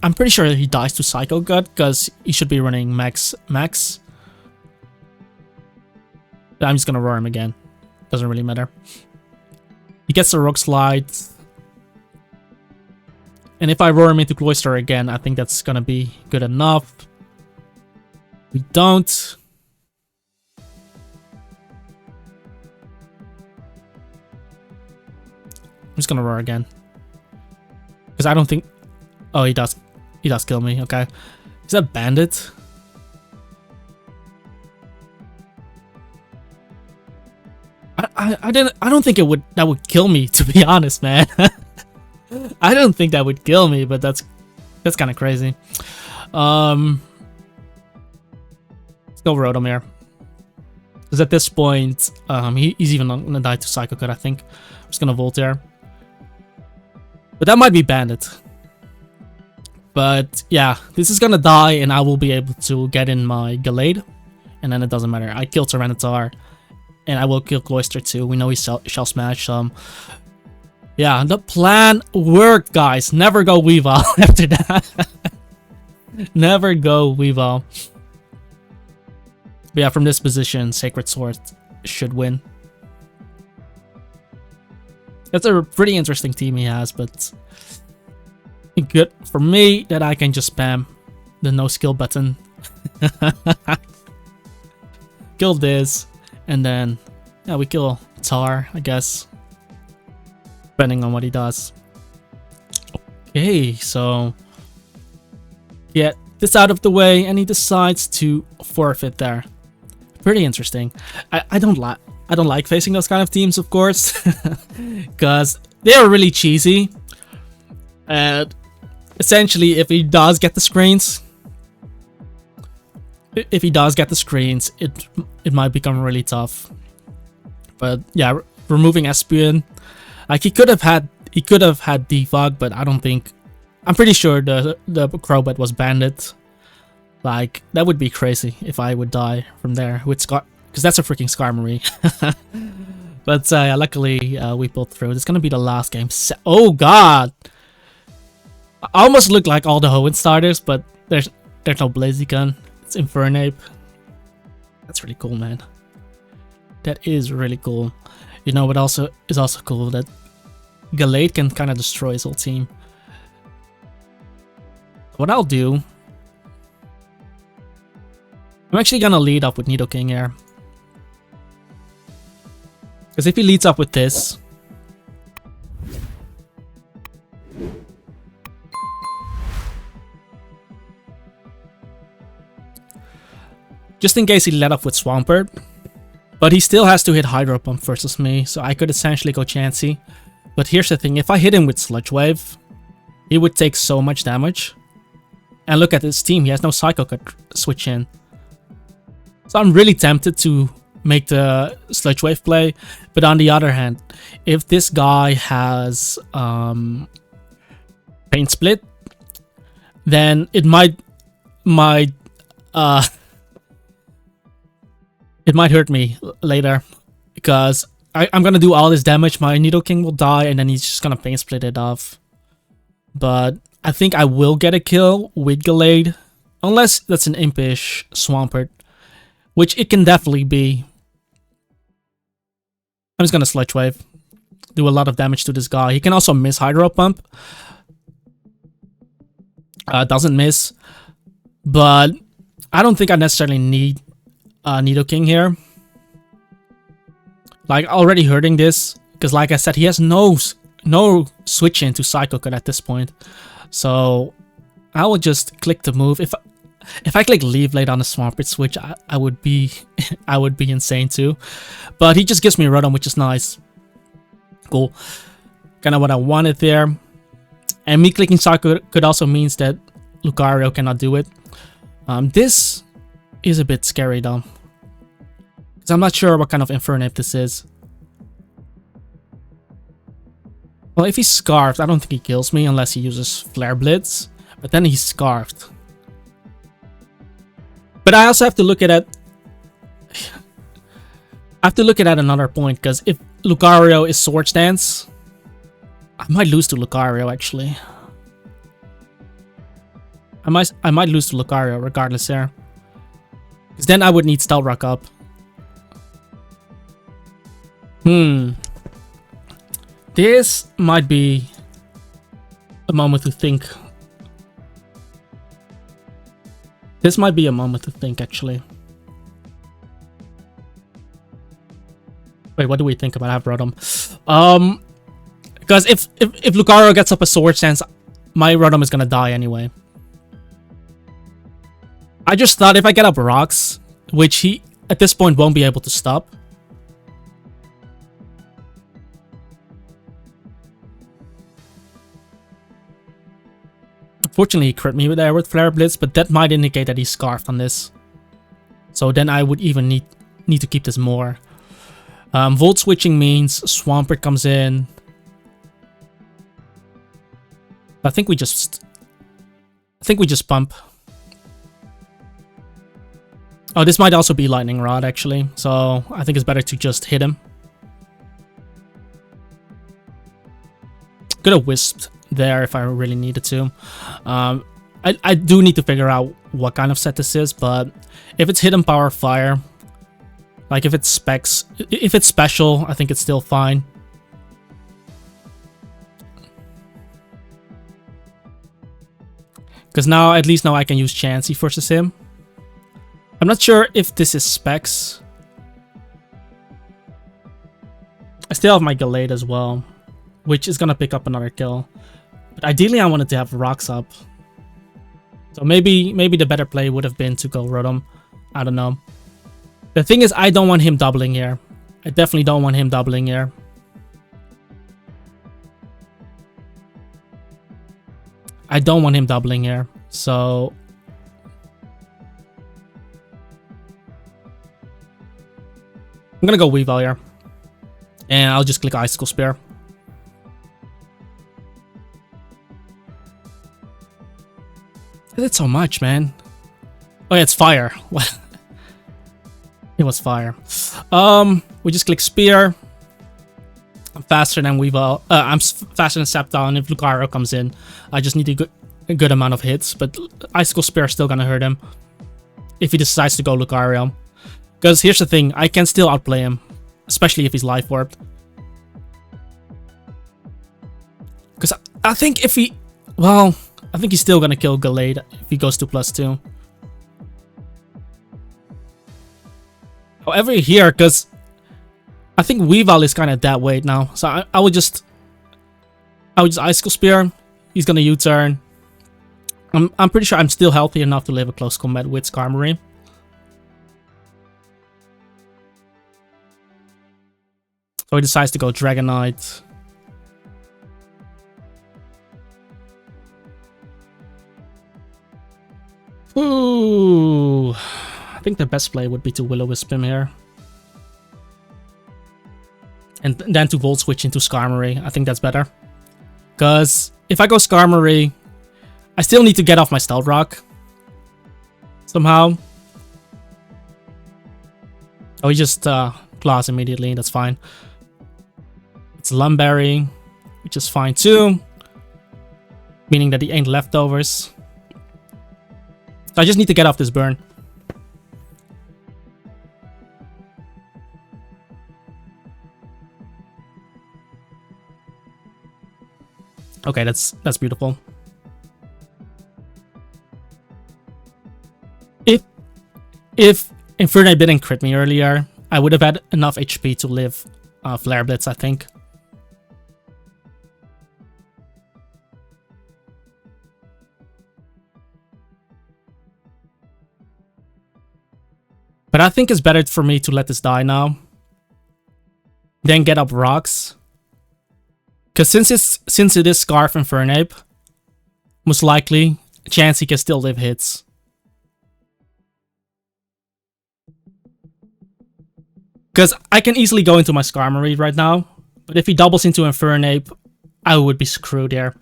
I'm pretty sure he dies to Psycho Gut, because he should be running max. But I'm just gonna roar him again. Doesn't really matter. He gets the Rock Slide. And if I roar him into Cloister again, I think that's gonna be good enough. We don't. I'm just gonna roar again. Because I don't think... Oh, he does. He does kill me. Okay. Is that Bandit? I don't think that would kill me, to be honest, man. I don't think that would kill me, but that's kind of crazy. Let's go Rotom here. Because at this point, he's even not gonna die to Psycho Cut, I think. I'm just gonna Volt here. But that might be Bandit. But yeah, this is gonna die, and I will be able to get in my Gallade. And then it doesn't matter. I kill Tyranitar. And I will kill Cloister too. We know he shall smash some. Yeah, the plan worked, guys. Never go Weavile after that. Never go Weavile. But yeah, from this position, Sacred Sword should win. That's a pretty interesting team he has, but good for me that I can just spam the no skill button. Kill this, and then yeah, we kill Tar, I guess, depending on what he does. Okay, so get this out of the way, and he decides to forfeit there. Pretty interesting. I don't like facing those kind of teams, of course, because they are really cheesy. And essentially, if he does get the screens, it might become really tough. But yeah, removing Espion, like he could have had defog, but I don't think. I'm pretty sure the Crobat was banded. Like that would be crazy if I would die from there with Scar, because that's a freaking Skarmory. But yeah, luckily we pulled through. It's gonna be the last game. Oh god! I almost look like all the Hoenn starters, but there's no Blaziken. It's Infernape. That's really cool, man. That is really cool. You know what also is also cool? That Gallade can kind of destroy his whole team. What I'll do, I'm actually gonna lead up with NIDOKING here. Because if he leads up with this, just in case he led up with Swampert, but he still has to hit Hydro Pump versus me, so I could essentially go Chansey. But here's the thing, if I hit him with Sludge Wave, he would take so much damage. And look at his team, he has no Psycho Cut switch in. So I'm really tempted to make the Sludge Wave play, but on the other hand, if this guy has Pain Split, then it might hurt me later, because I'm gonna do all this damage, my NIDOKING will die, and then he's just gonna Pain Split it off. But I think I will get a kill with Gallade, unless that's an Impish Swampert, which it can definitely be. I'm just gonna Sludge Wave, do a lot of damage to this guy. He can also miss Hydro Pump. Doesn't miss, but I don't think I necessarily need NIDOKING here. Like already hurting this, because like I said, he has no switch into Psycho Cut at this point. So I will just click the move. If I click Leave Blade on the Swampert switch, I would be I would be insane too. But he just gives me Rotom, which is nice. Cool. Kind of what I wanted there. And me clicking Psycho Cut also means that Lucario cannot do it. This is a bit scary though, because I'm not sure what kind of Infernape this is. Well, if he's Scarfed, I don't think he kills me unless he uses Flare Blitz, but then he's Scarfed. But I also have to look at it. I have to look at it at another point, because if Lucario is Swords Dance, I might lose to Lucario actually. I might lose to Lucario regardless there. Because then I would need Stealth Rock up. This might be a moment to think. This might be a moment to think, actually. Wait, what do we think about Rotom? Because if Lucario gets up a Sword Stance, my Rotom is gonna die anyway. I just thought if I get up Rocks, which he at this point won't be able to stop. Fortunately, he crit me there with Flare Blitz, but that might indicate that he's Scarfed on this. So then I would even need to keep this more. Volt switching means Swampert comes in. I think we just pump. Oh, this might also be Lightning Rod actually, so I think it's better to just hit him. Could have Wisped there if I really needed to. I do need to figure out what kind of set this is, but if it's Hidden Power Fire, like if it's special, I think it's still fine. Because now, at least now I can use Chansey versus him. I'm not sure if this is specs. I still have my Gallade as well, which is gonna pick up another kill. But ideally I wanted to have Rocks up. So maybe the better play would have been to go Rotom. I don't know. The thing is, I don't want him doubling here. I definitely don't want him doubling here. I don't want him doubling here. So I'm gonna go Weavile here. And I'll just click Icicle Spear. I did so much, man. Oh yeah, it's fire. What? It was fire. We just click Spear. I'm faster than Weavile. I'm faster than Sceptile, and if Lucario comes in, I just need a good amount of hits. But Icicle Spear is still gonna hurt him if he decides to go Lucario. Because here's the thing, I can still outplay him, especially if he's Life Orbed. Because I think if he, well, I think he's still gonna kill Gallade if he goes to +2. However, here, because I think Weavile is kind of dead weight now, so I would just Icicle Spear. He's gonna U-turn. I'm pretty sure I'm still healthy enough to live a close combat with Skarmory. So he decides to go Dragonite. Ooh, I think the best play would be to Will-O-Wisp him here. And then to Volt Switch into Skarmory. I think that's better. Because if I go Skarmory, I still need to get off my Stealth Rock. Somehow. Oh, he just claws immediately. That's fine. It's Lumberry, which is fine too. Meaning that he ain't leftovers. So I just need to get off this burn. Okay, that's beautiful. If Infernape didn't crit me earlier, I would have had enough HP to live Flare Blitz, I think. But I think it's better for me to let this die now. Then get up rocks. Because since it is Scarf Infernape, most likely, a chance he can still live hits. Because I can easily go into my Skarmory right now. But if he doubles into Infernape, I would be screwed here.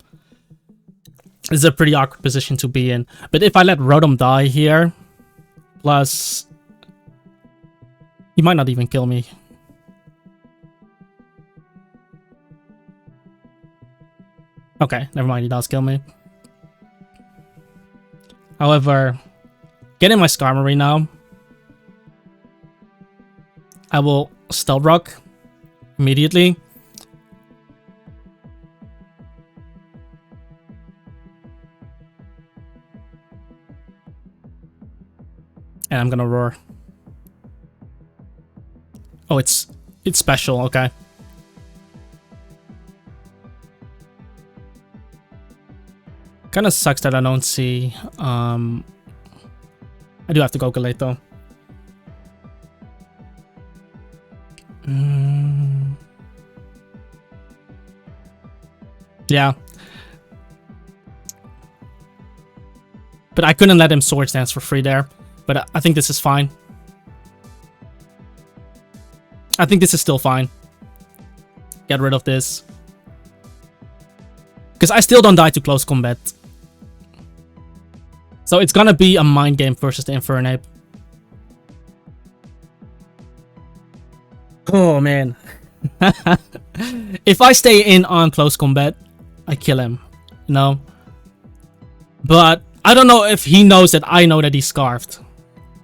It's a pretty awkward position to be in. But if I let Rotom die here, plus he might not even kill me. Okay, never mind, he does kill me. However, getting my Skarmory now, I will Stealth Rock immediately. And I'm gonna Roar. Oh, it's special, okay. Kinda sucks that I don't see, I do have to go Gallade though. Yeah. But I couldn't let him Swords Dance for free there. But I think this is fine. I think this is still fine. Get rid of this. Because I still don't die to close combat. So it's gonna be a mind game versus the Infernape. Oh man. If I stay in on close combat, I kill him. You know? But I don't know if he knows that I know that he's Scarfed.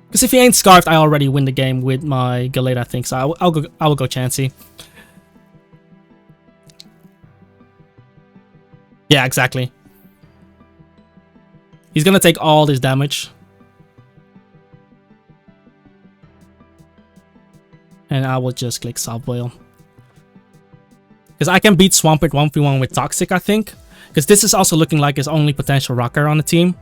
Because if he ain't Scarfed, I already win the game with my Gallade, I think. So I will go Chansey. Yeah, exactly. He's gonna take all this damage. And I will just click Soft Boil. Because I can beat Swampert 1v1 with Toxic, I think. Because this is also looking like his only potential rocker on the team.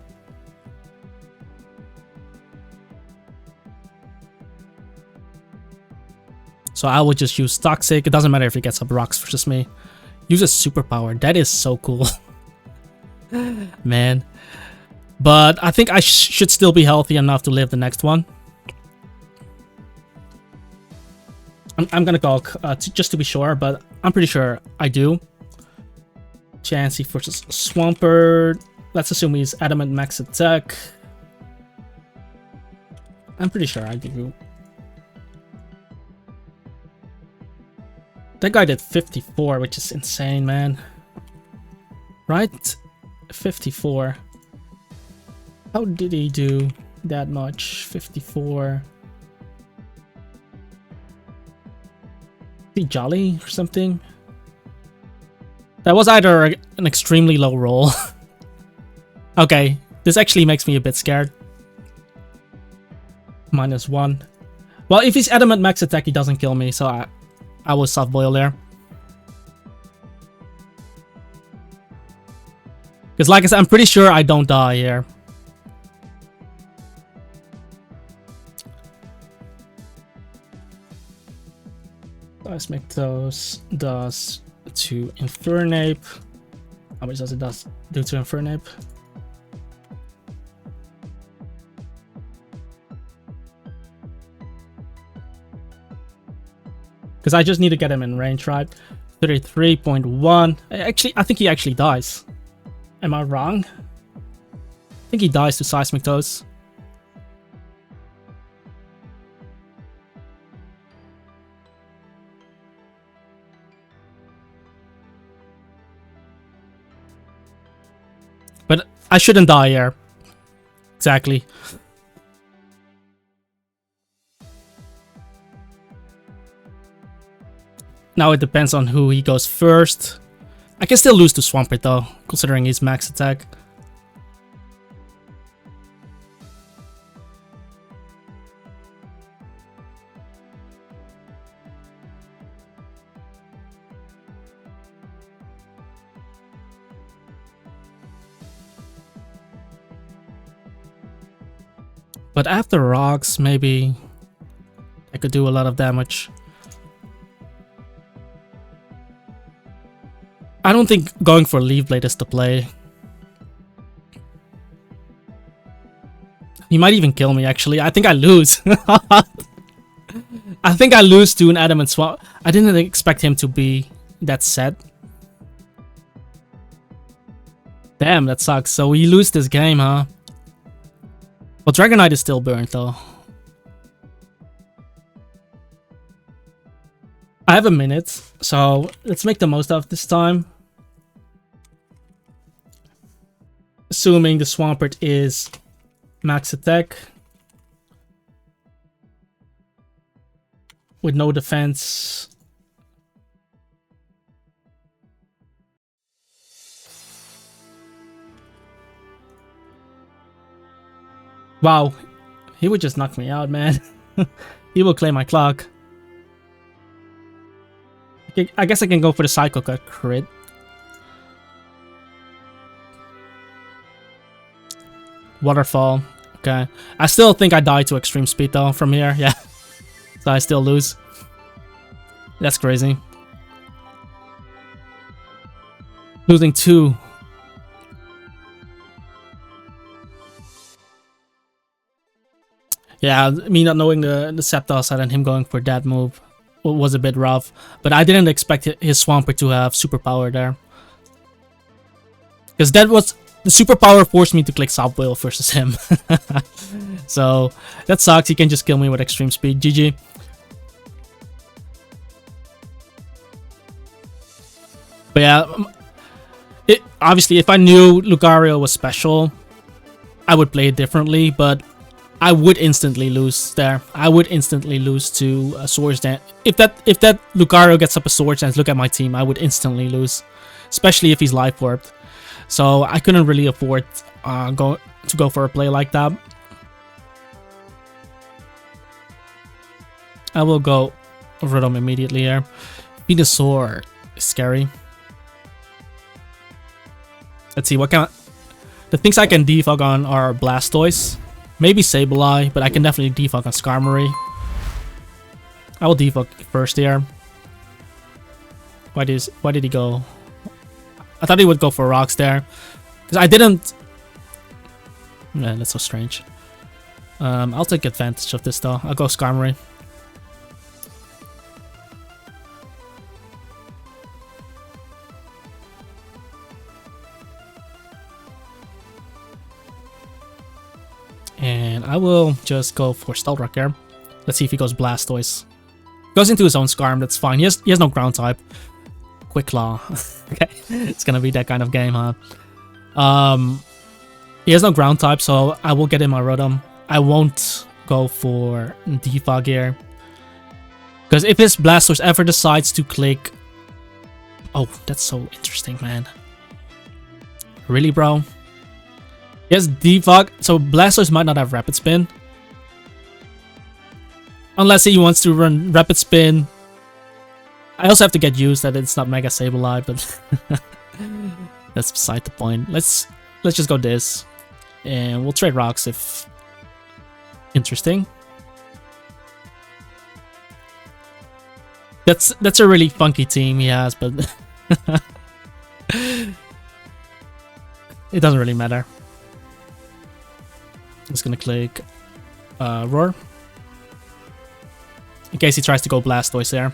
So I will just use Toxic. It doesn't matter if he gets up rocks versus me. Use a superpower. That is so cool. Man. But I think I should still be healthy enough to live the next one. I'm gonna go just to be sure, but I'm pretty sure I do. Chansey versus Swampert. Let's assume he's Adamant Max Attack. I'm pretty sure I do. That guy did 54, which is insane, man. Right? 54. How did he do that much? 54. Is he jolly or something? That was either an extremely low roll. Okay, this actually makes me a bit scared. -1. Well, if he's Adamant Max Attack, he doesn't kill me, so I will soft boil there. Because like I said, I'm pretty sure I don't die here. Seismic Toes does to Infernape. How much does it do to Infernape? Because I just need to get him in range, right? 33.1. Actually, I think he actually dies. Am I wrong? I think he dies to Seismic Toes. But I shouldn't die here. Exactly. Now it depends on who he goes first. I can still lose to Swampert though, considering his max attack. But after rocks, maybe I could do a lot of damage. I don't think going for Leaf Blade is the play. He might even kill me, actually. I think I lose. I think I lose to an Adamant Swamp. I didn't expect him to be that set. Damn, that sucks. So we lose this game, huh? Well, Dragonite is still burnt, though. I have a minute, so let's make the most of this time. Assuming the Swampert is max attack. With no defense. Wow, he would just knock me out, man. He will claim my clock. I guess I can go for the Psycho Cut crit. Waterfall. Okay. I still think I die to extreme speed though from here. Yeah. So I still lose. That's crazy. Losing 2. Yeah, me not knowing the Zapdos and him going for that move was a bit rough. But I didn't expect his Swampert to have superpower there. Because that was... The superpower forced me to click Soft Boil versus him. So, that sucks. He can just kill me with extreme speed. GG. But yeah, obviously if I knew Lucario was special, I would play it differently, but I would instantly lose there. I would instantly lose to a Swords Dance. If that Lucario gets up a Swords Dance, look at my team, I would instantly lose. Especially if he's Life Warped. So I couldn't really afford to go for a play like that. I will go Rhythm immediately here. Venusaur is scary. Let's see, what kind of... The things I can defog on are Blastoise. Maybe Sableye, but I can definitely defog on Skarmory. I will default first here. Why did he go? I thought he would go for rocks there. Because I didn't... Man, that's so strange. I'll take advantage of this though. I'll go Skarmory. And I will just go for Stealth Rock here. Let's see if he goes Blastoise. Goes into his own Skarm, that's fine. He has no ground type. Quick Claw. Okay, it's gonna be that kind of game, huh? He has no ground type, so I will get in my Rotom. I won't go for Defog here. Because if his Blastoise ever decides to click... Oh, that's so interesting, man. Really, bro? He has Defog, so Blastoise might not have Rapid Spin. Unless he wants to run Rapid Spin. I also have to get used that it's not Mega Sableye, but that's beside the point. Let's just go this. And we'll trade rocks if interesting. That's a really funky team he has, but it doesn't really matter. I'm just gonna click Roar. In case he tries to go Blastoise there.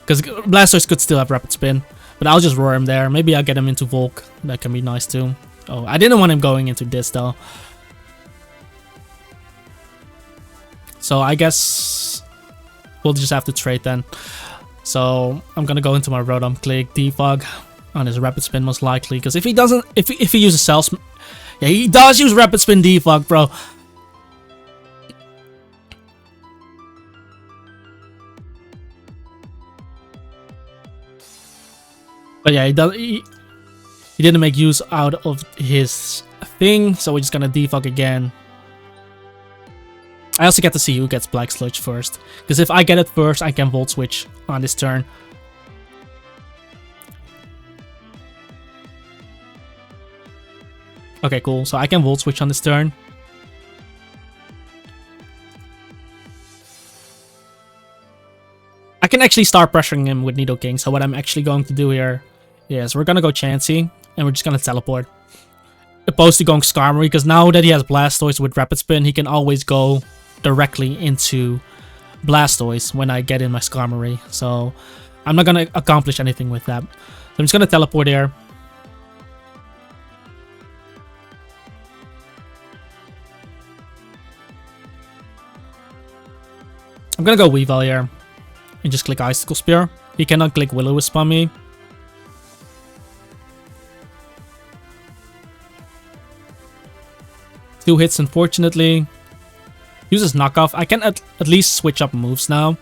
Because Blastoise could still have Rapid Spin. But I'll just Roar him there. Maybe I'll get him into Volk. That can be nice too. Oh, I didn't want him going into this though. So I guess we'll just have to trade then. So I'm gonna go into my Rotom, click Defog on his Rapid Spin most likely. Because if he doesn't, if he uses Cell, yeah, he does use Rapid Spin Defog, bro. But yeah, he didn't make use out of his thing, so we're just gonna defog again. I also get to see who gets Black Sludge first, because if I get it first, I can Volt Switch on this turn. Okay, cool. So I can Volt Switch on this turn. I can actually start pressuring him with Nidoking. So what I'm actually going to do here is we're gonna go Chansey, and we're just gonna teleport. Opposed to going Skarmory, because now that he has Blastoise with Rapid Spin, he can always go directly into Blastoise when I get in my Skarmory. So I'm not gonna accomplish anything with that. So I'm just gonna teleport here. I'm gonna go Weavile here and just click Icicle Spear. He cannot click Will-O-Wisp on me. Two hits, unfortunately. Uses knockoff. I can at least switch up moves now.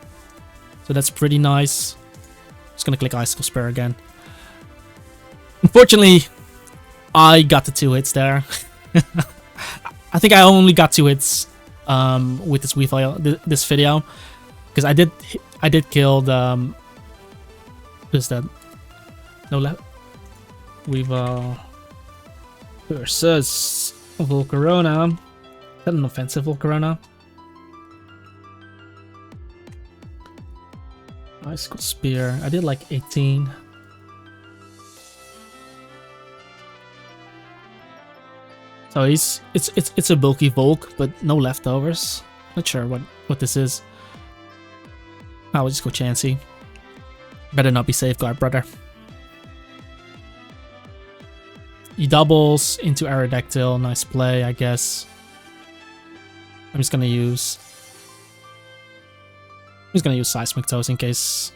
So that's pretty nice. Just gonna click Icicle Spear again. Unfortunately, I got the 2 hits there. I think I only got 2 hits with this Weavile this video. Because I did kill the who's that? No left. Weavile versus Volcarona. Is that an offensive Volcarona? Icicle Spear. I did like 18. So it's a bulky Volk, but no leftovers. Not sure what this is. I'll just go Chansey. Better not be Safeguard, brother. He doubles into Aerodactyl. Nice play, I guess. I'm just gonna use Seismic Toes in case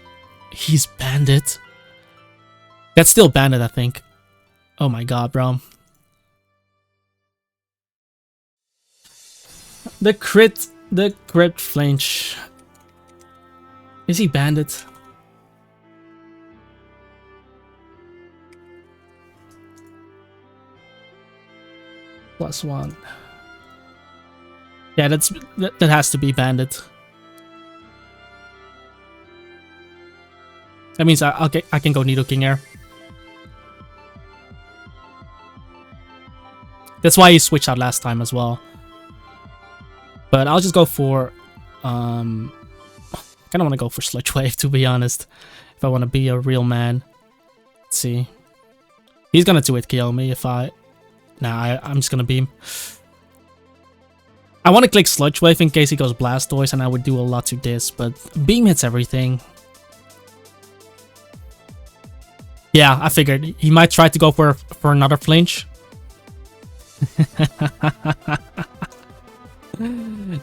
he's Bandit. That's still Bandit, I think. Oh my god, bro. The crit flinch. Is he Bandit? +1. Yeah, that has to be Bandit. That means I can go Nidoking here. That's why he switched out last time as well. But I'll just go for I kind of want to go for Sludge Wave, to be honest. If I want to be a real man. Let's see. He's gonna 2-hit KO me if I... Nah, I'm just gonna beam. I want to click Sludge Wave in case he goes Blastoise, and I would do a lot to this, but beam hits everything. Yeah, I figured he might try to go for another flinch.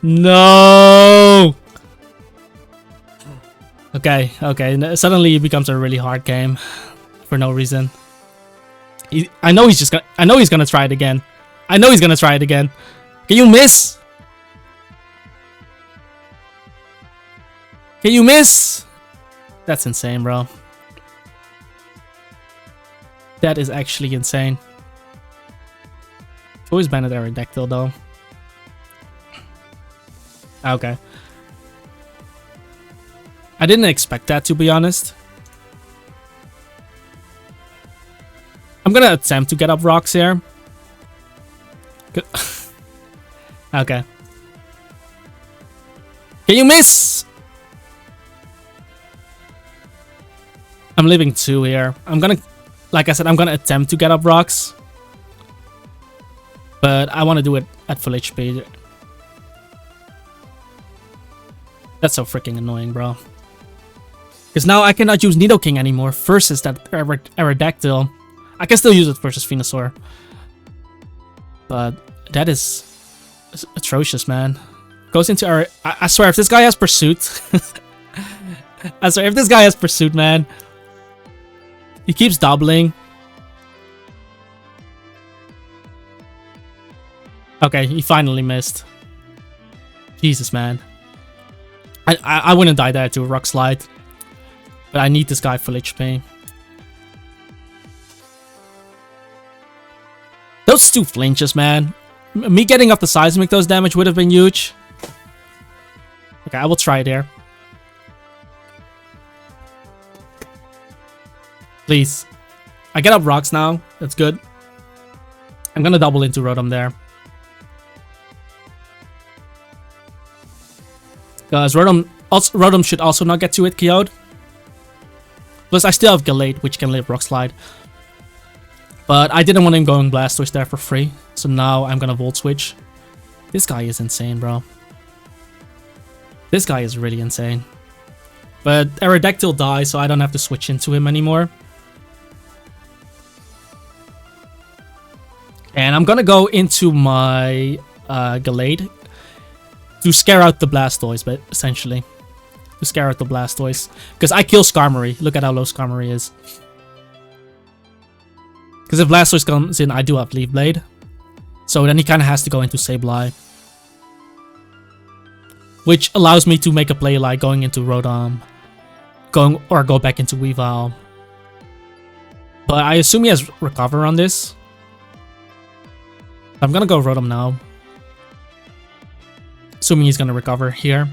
No! Okay, okay. Suddenly it becomes a really hard game for no reason. I know he's gonna try it again. I know he's gonna try it again. Can you miss? Can you miss? That's insane, bro. That is actually insane. Always banned Aerodactyl though. Okay. I didn't expect that, to be honest. I'm gonna attempt to get up rocks here. Okay. Can you miss? I'm leaving 2 here. I'm gonna, like I said, I'm gonna attempt to get up rocks. But I want to do it at full HP. That's so freaking annoying, bro. Because now I cannot use NIDOKING anymore versus that Aerodactyl. I can still use it versus Venusaur. But that is atrocious, man. Goes into I swear, if this guy has Pursuit... I swear, if this guy has Pursuit, man... He keeps doubling. Okay, he finally missed. Jesus, man. I wouldn't die there to a Rock Slide. But I need this guy full HP. Those 2 flinches, man. Me getting off the Seismic dose damage would have been huge. Okay, I will try it here. Please. I get up rocks now. That's good. I'm gonna double into Rotom there. Because Rotom should also not get 2-hit KO'd. Plus, I still have Gallade, which can live Rock Slide. But I didn't want him going Blastoise there for free. So now I'm gonna Volt Switch. This guy is insane, bro. This guy is really insane. But Aerodactyl dies, so I don't have to switch into him anymore. And I'm gonna go into my Gallade to scare out the Blastoise, but essentially. To scare out the Blastoise. Because I kill Skarmory. Look at how low Skarmory is. Because if Blastoise comes in, I do have Leaf Blade. So then he kind of has to go into Sableye. Which allows me to make a play like going into Rotom. Go back into Weavile. But I assume he has Recover on this. I'm gonna go Rotom now. Assuming he's gonna recover here.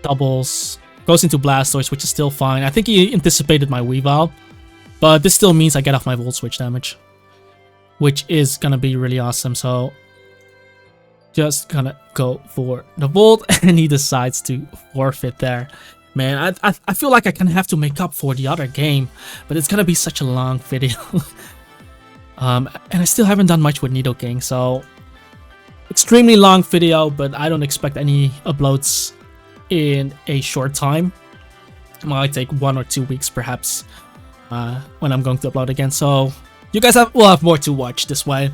Doubles. Goes into Blastoise, which is still fine. I think he anticipated my Weavile. But this still means I get off my Volt Switch damage. Which is gonna be really awesome, so... Just gonna go for the Volt, and he decides to forfeit there. Man, I feel like I kind of have to make up for the other game. But it's gonna be such a long video. And I still haven't done much with NIDOKING, so... Extremely long video, but I don't expect any uploads in a short time. It might take 1 or 2 weeks, perhaps, when I'm going to upload again. So, you guys will have more to watch this way.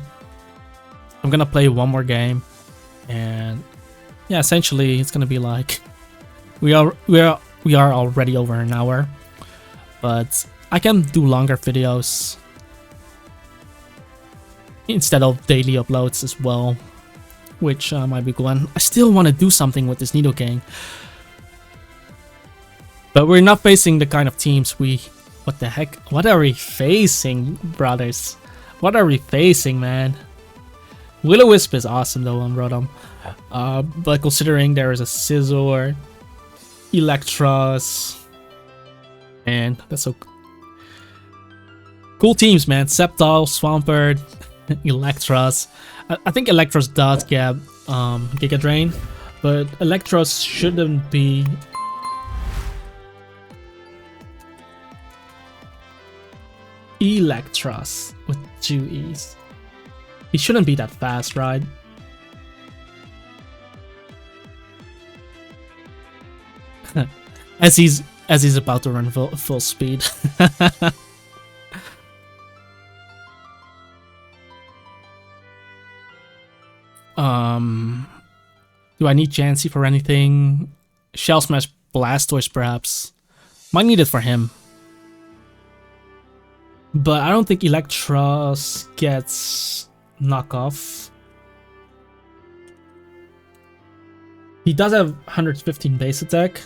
I'm gonna play one more game, and yeah, essentially, it's gonna be like we are already over an hour, but I can do longer videos instead of daily uploads as well. Which might be cool. And I still want to do something with this NIDOKING. But we're not facing the kind of teams we... What the heck? What are we facing, brothers? What are we facing, man? Will-O-Wisp is awesome though on Rotom. But considering there is a Scizor, Electros, and that's so... Cool teams, man. Sceptile, Swampert, Electros. I think Electros does get Giga Drain, But Electros shouldn't be... Electros with 2 E's. He shouldn't be that fast, right? as he's about to run full speed. Do I need Chansey for anything? Shell Smash Blastoise perhaps. Might need it for him. But I don't think Electros gets knockoff. He does have 115 base attack,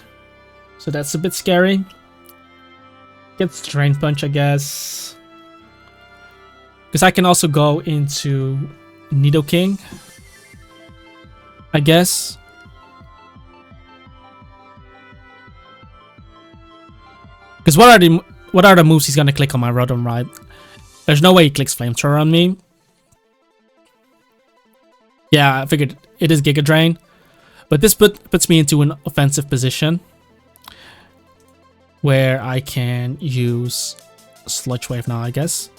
so that's a bit scary. Gets Drain Punch, I guess. Because I can also go into Nidoking, I guess. Because what are the moves he's gonna click on my Rotom, right? There's no way he clicks Flamethrower on me. Yeah, I figured it is Giga Drain. But this puts me into an offensive position where I can use Sludge Wave now, I guess.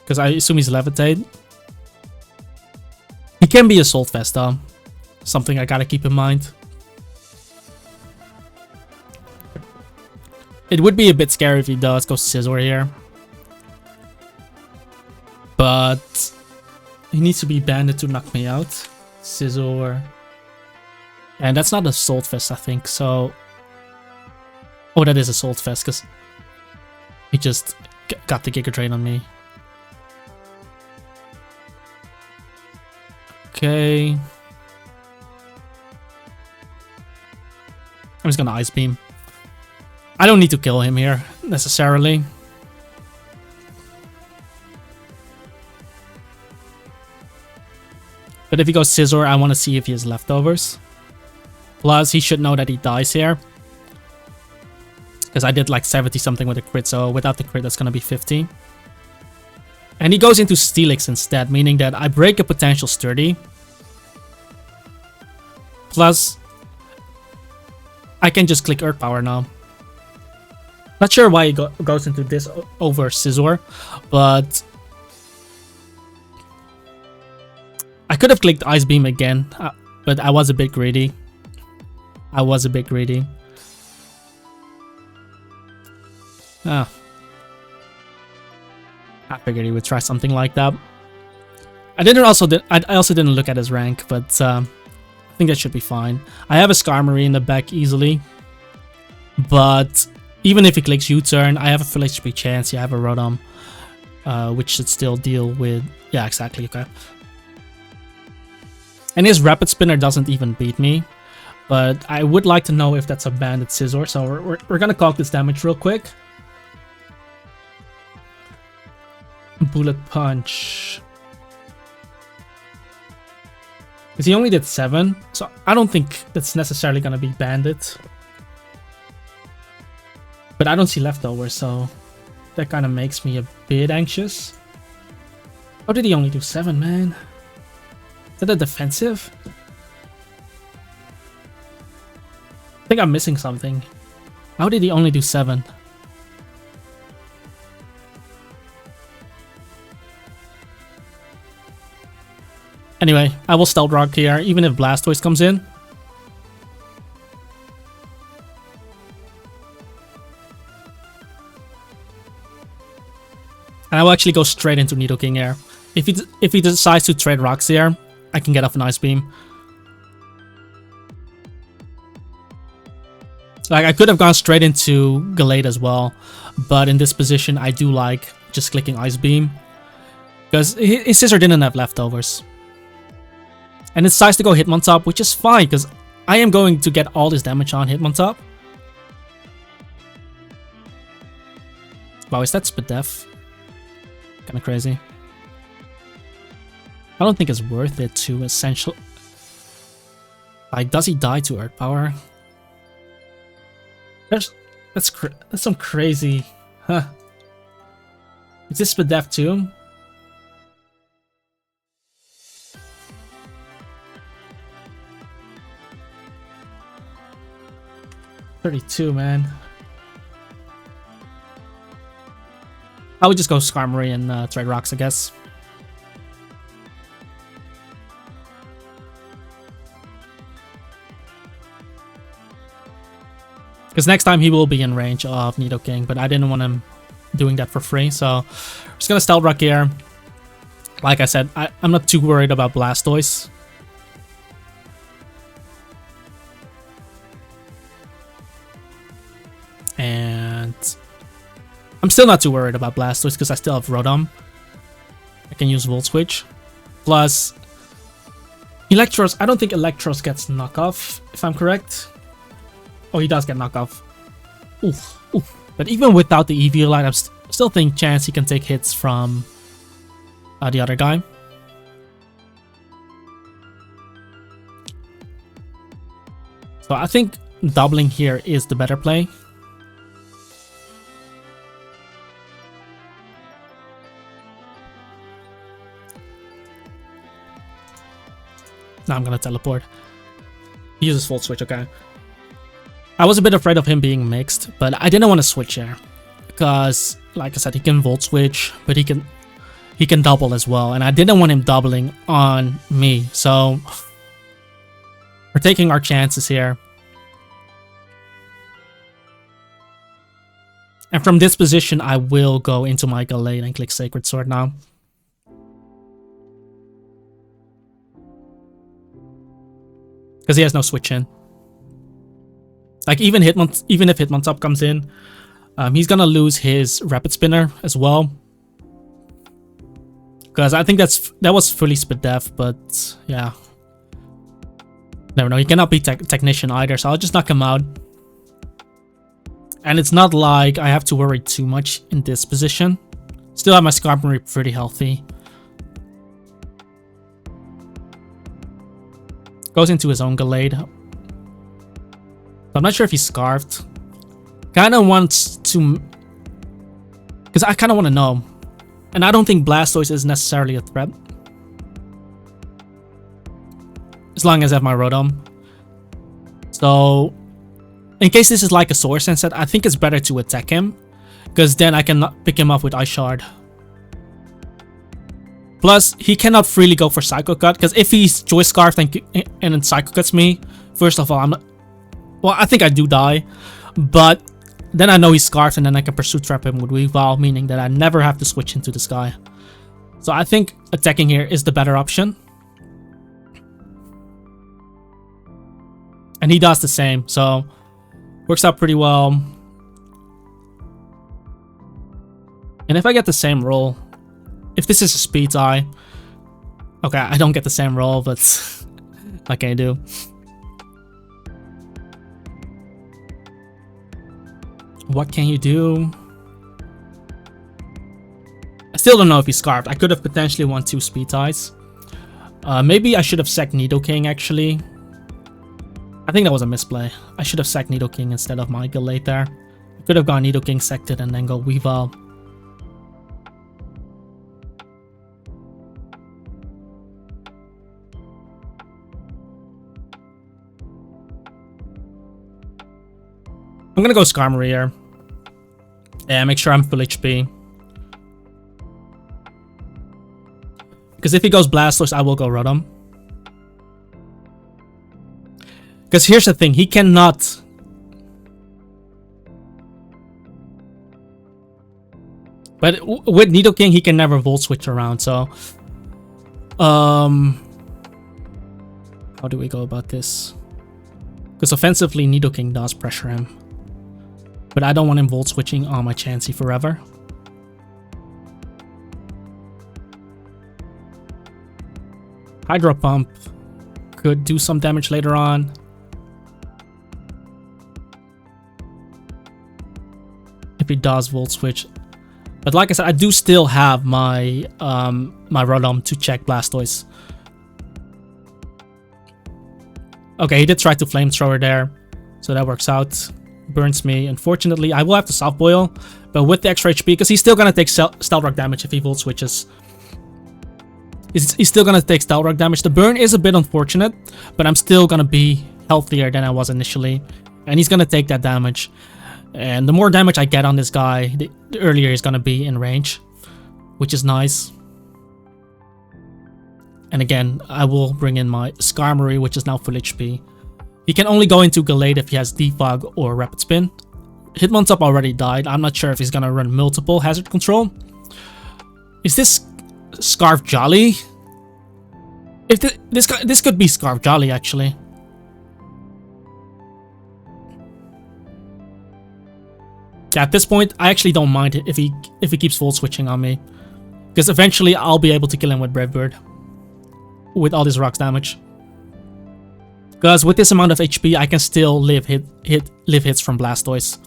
Because I assume he's Levitate. He can be a Assault Vest though. Something I gotta keep in mind. It would be a bit scary if he does go Scizor here. But he needs to be banded to knock me out. Scizor. And that's not a Assault Vest, I think, so... Oh, that is a Assault Vest, because he just got the Giga Drain on me. Okay. I'm just gonna Ice Beam. I don't need to kill him here, necessarily. But if he goes Scizor, I want to see if he has leftovers. Plus, he should know that he dies here. Because I did like 70 something with a crit, so without the crit, that's going to be 50. And he goes into Steelix instead, meaning that I break a potential Sturdy. Plus, I can just click Earth Power now. Not sure why he goes into this over Scizor, but I could have clicked Ice Beam again, but I was a bit greedy. Ah. I figured he would try something like that. I also didn't look at his rank, but I think that should be fine. I have a Skarmory in the back easily, but even if he clicks U-turn, I have a full HP chance. I have a Rotom, which should still deal with... Yeah, exactly, okay. And his Rapid Spinner doesn't even beat me, but I would like to know if that's a banded Scizor, so we're gonna calc this damage real quick. Bullet Punch. Because he only did 7, so I don't think that's necessarily gonna be banded. But I don't see leftovers, so that kind of makes me a bit anxious. How did he only do 7, man? Is that a defensive? I think I'm missing something. How did he only do 7? Anyway, I will Stealth Rock here, even if Blastoise comes in. And I will actually go straight into Nidoking here. If he decides to trade rocks here, I can get off an Ice Beam. Like, I could have gone straight into Gallade as well, but in this position, I do like just clicking Ice Beam. Because his Scizor didn't have leftovers. And it decides to go Hitmontop, which is fine, because I am going to get all this damage on Hitmontop. Wow, is that Spadef? Kinda crazy. I don't think it's worth it to essential. Like, does he die to Earth Power? That's some crazy. Huh. Is this Spadef too? 32, man. I would just go Skarmory and trade rocks, I guess. Because next time he will be in range of Nidoking, but I didn't want him doing that for free, so I'm just gonna Stealth Rock here. Like I said, I'm not too worried about Blastoise. And I'm still not too worried about Blastoise because I still have Rotom. I can use Volt Switch. Plus, Electros, I don't think Electros gets knockoff, if I'm correct. Oh, he does get knockoff. Oof, oof. But even without the EV light, I still think chance he can take hits from the other guy. So I think doubling here is the better play. Now I'm gonna teleport. He uses Volt Switch, okay. I was a bit afraid of him being mixed, but I didn't want to switch here. Because, like I said, he can Volt Switch, but he can double as well. And I didn't want him doubling on me. So, we're taking our chances here. And from this position, I will go into my Gallade and click Sacred Sword now. Because he has no switch in. Like even if Hitmontop comes in, he's gonna lose his Rapid Spinner as well. Because I think that was fully Spit Def, but yeah. Never know, he cannot be Technician either, so I'll just knock him out. And it's not like I have to worry too much in this position. Still have my Skarmory pretty healthy. Goes into his own Gallade. I'm not sure if he's Scarfed. Kinda wants to... Because I kinda want to know. And I don't think Blastoise is necessarily a threat. As long as I have my Rotom. So... in case this is like a Swords Dance set, I think it's better to attack him. Because then I can pick him up with Ice Shard. Plus, he cannot freely go for Psycho Cut. Because if he's Choice Scarfed and then Psycho Cuts me, first of all, I'm not... Well, I think I do die, but then I know he's Scarfed and then I can Pursuit Trap him with Weavile, meaning that I never have to switch into this guy. So I think attacking here is the better option. And he does the same, so works out pretty well. And if I get the same roll, if this is a speed tie, okay, I don't get the same roll, but what can I do? What can you do? I still don't know if he's Scarfed. I could have potentially won 2 speed ties. Maybe I should have sacked Nidoking actually. I think that was a misplay. I should have sacked Nidoking instead of my Gallade there. I could have gone Nidoking, sacked it, and then go Weavile. I'm gonna go Skarmory here. Yeah, make sure I'm full HP. Because if he goes Blastoise, I will go Rotom. Because here's the thing, he cannot... But with Nidoking, he can never Volt Switch around, so... How do we go about this? Because offensively, Nidoking does pressure him. But I don't want him Volt Switching on my Chansey forever. Hydro Pump could do some damage later on. If he does Volt Switch. But like I said, I do still have my my Rotom to check Blastoise. Okay, he did try to Flamethrower there, so that works out. Burns me. Unfortunately, I will have to Soft Boil, but with the extra HP, because he's still gonna take Stealth Rock damage if he Volt Switches. He's still gonna take Stealth Rock damage. The burn is a bit unfortunate, but I'm still gonna be healthier than I was initially. And he's gonna take that damage. And the more damage I get on this guy, the earlier he's gonna be in range, which is nice. And again, I will bring in my Skarmory, which is now full HP. He can only go into Gallade if he has Defog or Rapid Spin. Hitmontop already died. I'm not sure if he's gonna run multiple Hazard Control. Is this Scarf Jolly? If this could be Scarf Jolly actually. Yeah, at this point, I actually don't mind it if he keeps full switching on me, because eventually I'll be able to kill him with Brave Bird with all this rocks damage. Because with this amount of HP, I can still live hits from Blastoise.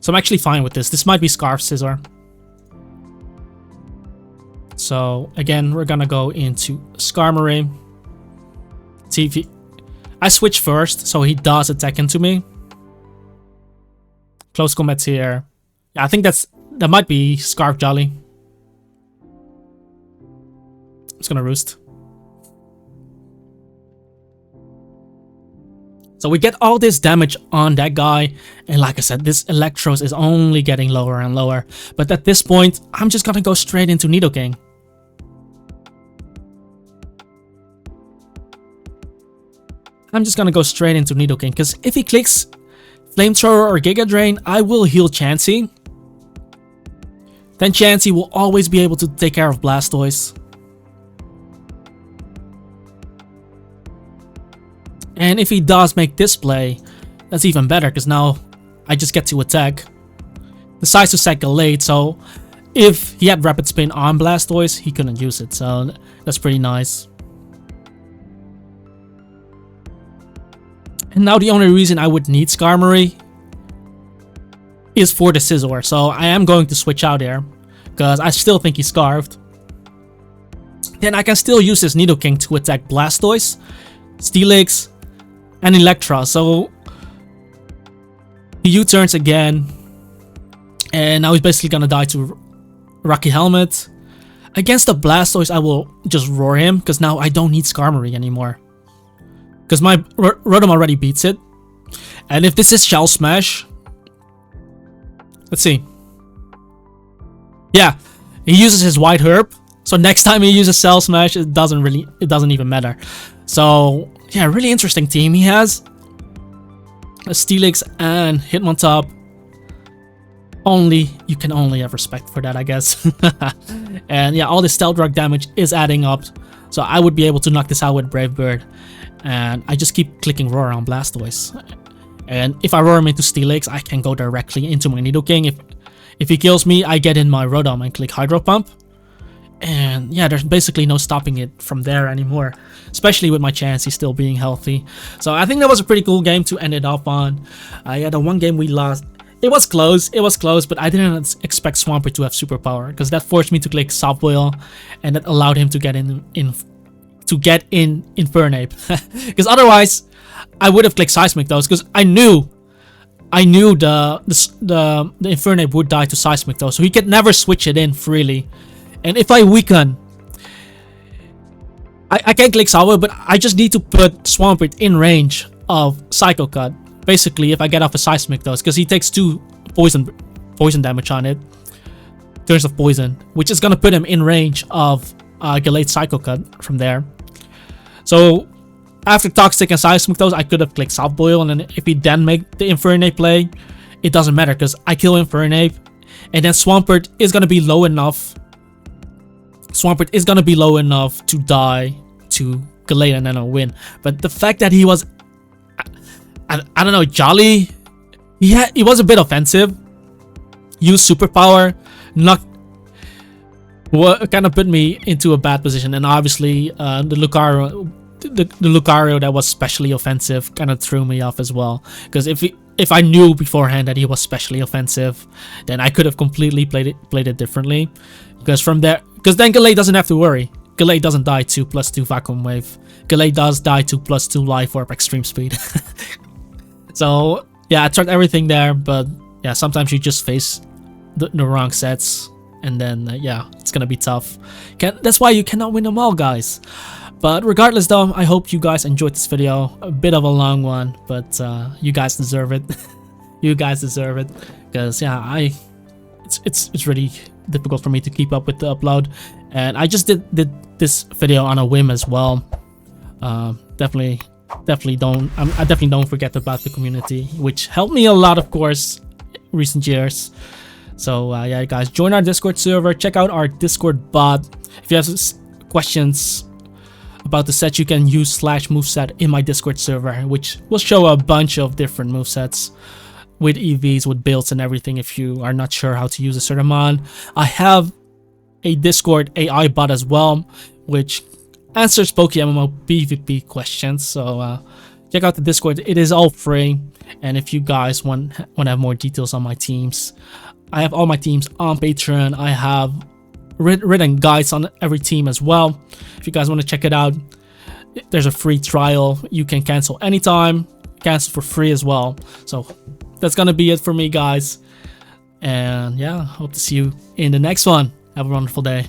So I'm actually fine with this. This might be Scarf Scissor. So again, we're gonna go into Skarmory. See if I switch first, so he does attack into me. Close combat's here. Yeah, I think that might be Scarf Jolly. It's gonna roost. So we get all this damage on that guy, and like I said, this Electros is only getting lower and lower. But at this point, I'm just gonna go straight into Nidoking. Because if he clicks Flamethrower or Giga Drain, I will heal Chansey. Then Chansey will always be able to take care of Blastoise. And if he does make this play, that's even better, because now I just get to attack. Decides to sack Gallade, so if he had Rapid Spin on Blastoise, he couldn't use it, so that's pretty nice. And now the only reason I would need Skarmory is for the Scizor, so I am going to switch out here, because I still think he's Scarfed. Then I can still use this Nidoking to attack Blastoise, Steelix, and Electra, so he U-turns again, and now he's basically gonna die to Rocky Helmet. Against the Blastoise, I will just roar him, because now I don't need Skarmory anymore, because my Rotom already beats it. And if this is Shell Smash, let's see. Yeah, he uses his White Herb, so next time he uses Shell Smash, it doesn't even matter. So yeah, really interesting team he has. A Steelix and Hitmontop. You can only have respect for that, I guess. And yeah, all this Stealth Rock damage is adding up, so I would be able to knock this out with Brave Bird. And I just keep clicking Roar on Blastoise. And if I roar him into Steelix, I can go directly into my Nidoking. If he kills me, I get in my Rotom and click Hydro Pump. And yeah, there's basically no stopping it from there anymore, especially with my Chansey still being healthy. So I think that was a pretty cool game to end it up on. Yeah, the one game we lost, it was close, but I didn't expect Swampert to have superpower, because that forced me to click Soft Boil, and that allowed him to get in Infernape. Because otherwise, I would have clicked Seismic Dose, because I knew the Infernape would die to Seismic Dose, so he could never switch it in freely. And if I weaken, I can't click Salvo, but I just need to put Swampert in range of Psycho Cut. Basically, if I get off a Seismic Dose, because he takes 2 poison damage on it, turns of poison, which is gonna put him in range of Gallade Psycho Cut from there. So after Toxic and Seismic Dose, I could have clicked Soft Boil, and then if he then make the Infernape play, it doesn't matter, because I kill Infernape, and then Swampert is gonna be low enough. Swampert is gonna be low enough to die to Gallade and then a win. But the fact that he was, I don't know, Jolly, he was a bit offensive. Used superpower, kind of put me into a bad position. And obviously, the Lucario that was specially offensive kind of threw me off as well. Because if I knew beforehand that he was specially offensive, then I could have completely played it differently. Because then Gallade doesn't have to worry. Gallade doesn't die to +2 Vacuum Wave. Gallade does die to +2 Life Orb Extreme Speed. So yeah, I tried everything there, but yeah, sometimes you just face the wrong sets, and then yeah, it's gonna be tough. That's why you cannot win them all, guys. But regardless though, I hope you guys enjoyed this video. A bit of a long one, but you guys deserve it. You guys deserve it, because yeah, it's really difficult for me to keep up with the upload, and I just did this video on a whim as well. Definitely don't forget about the community, which helped me a lot, of course, recent years. So yeah, guys, join our Discord server, check out our Discord bot. If you have questions about the set, you can use /moveset in my Discord server, which will show a bunch of different movesets with EVs, with builds and everything if you are not sure how to use a certain mod. I have a Discord AI bot as well, which answers PokeMMO PvP questions. So check out the Discord. It is all free, and if you guys want to have more details on my teams, I have all my teams on Patreon. I have written guides on every team as well. If you guys want to check it out, there's a free trial. You can cancel anytime, cancel for free as well. So that's gonna be it for me, guys, and yeah, hope to see you in the next one. Have a wonderful day.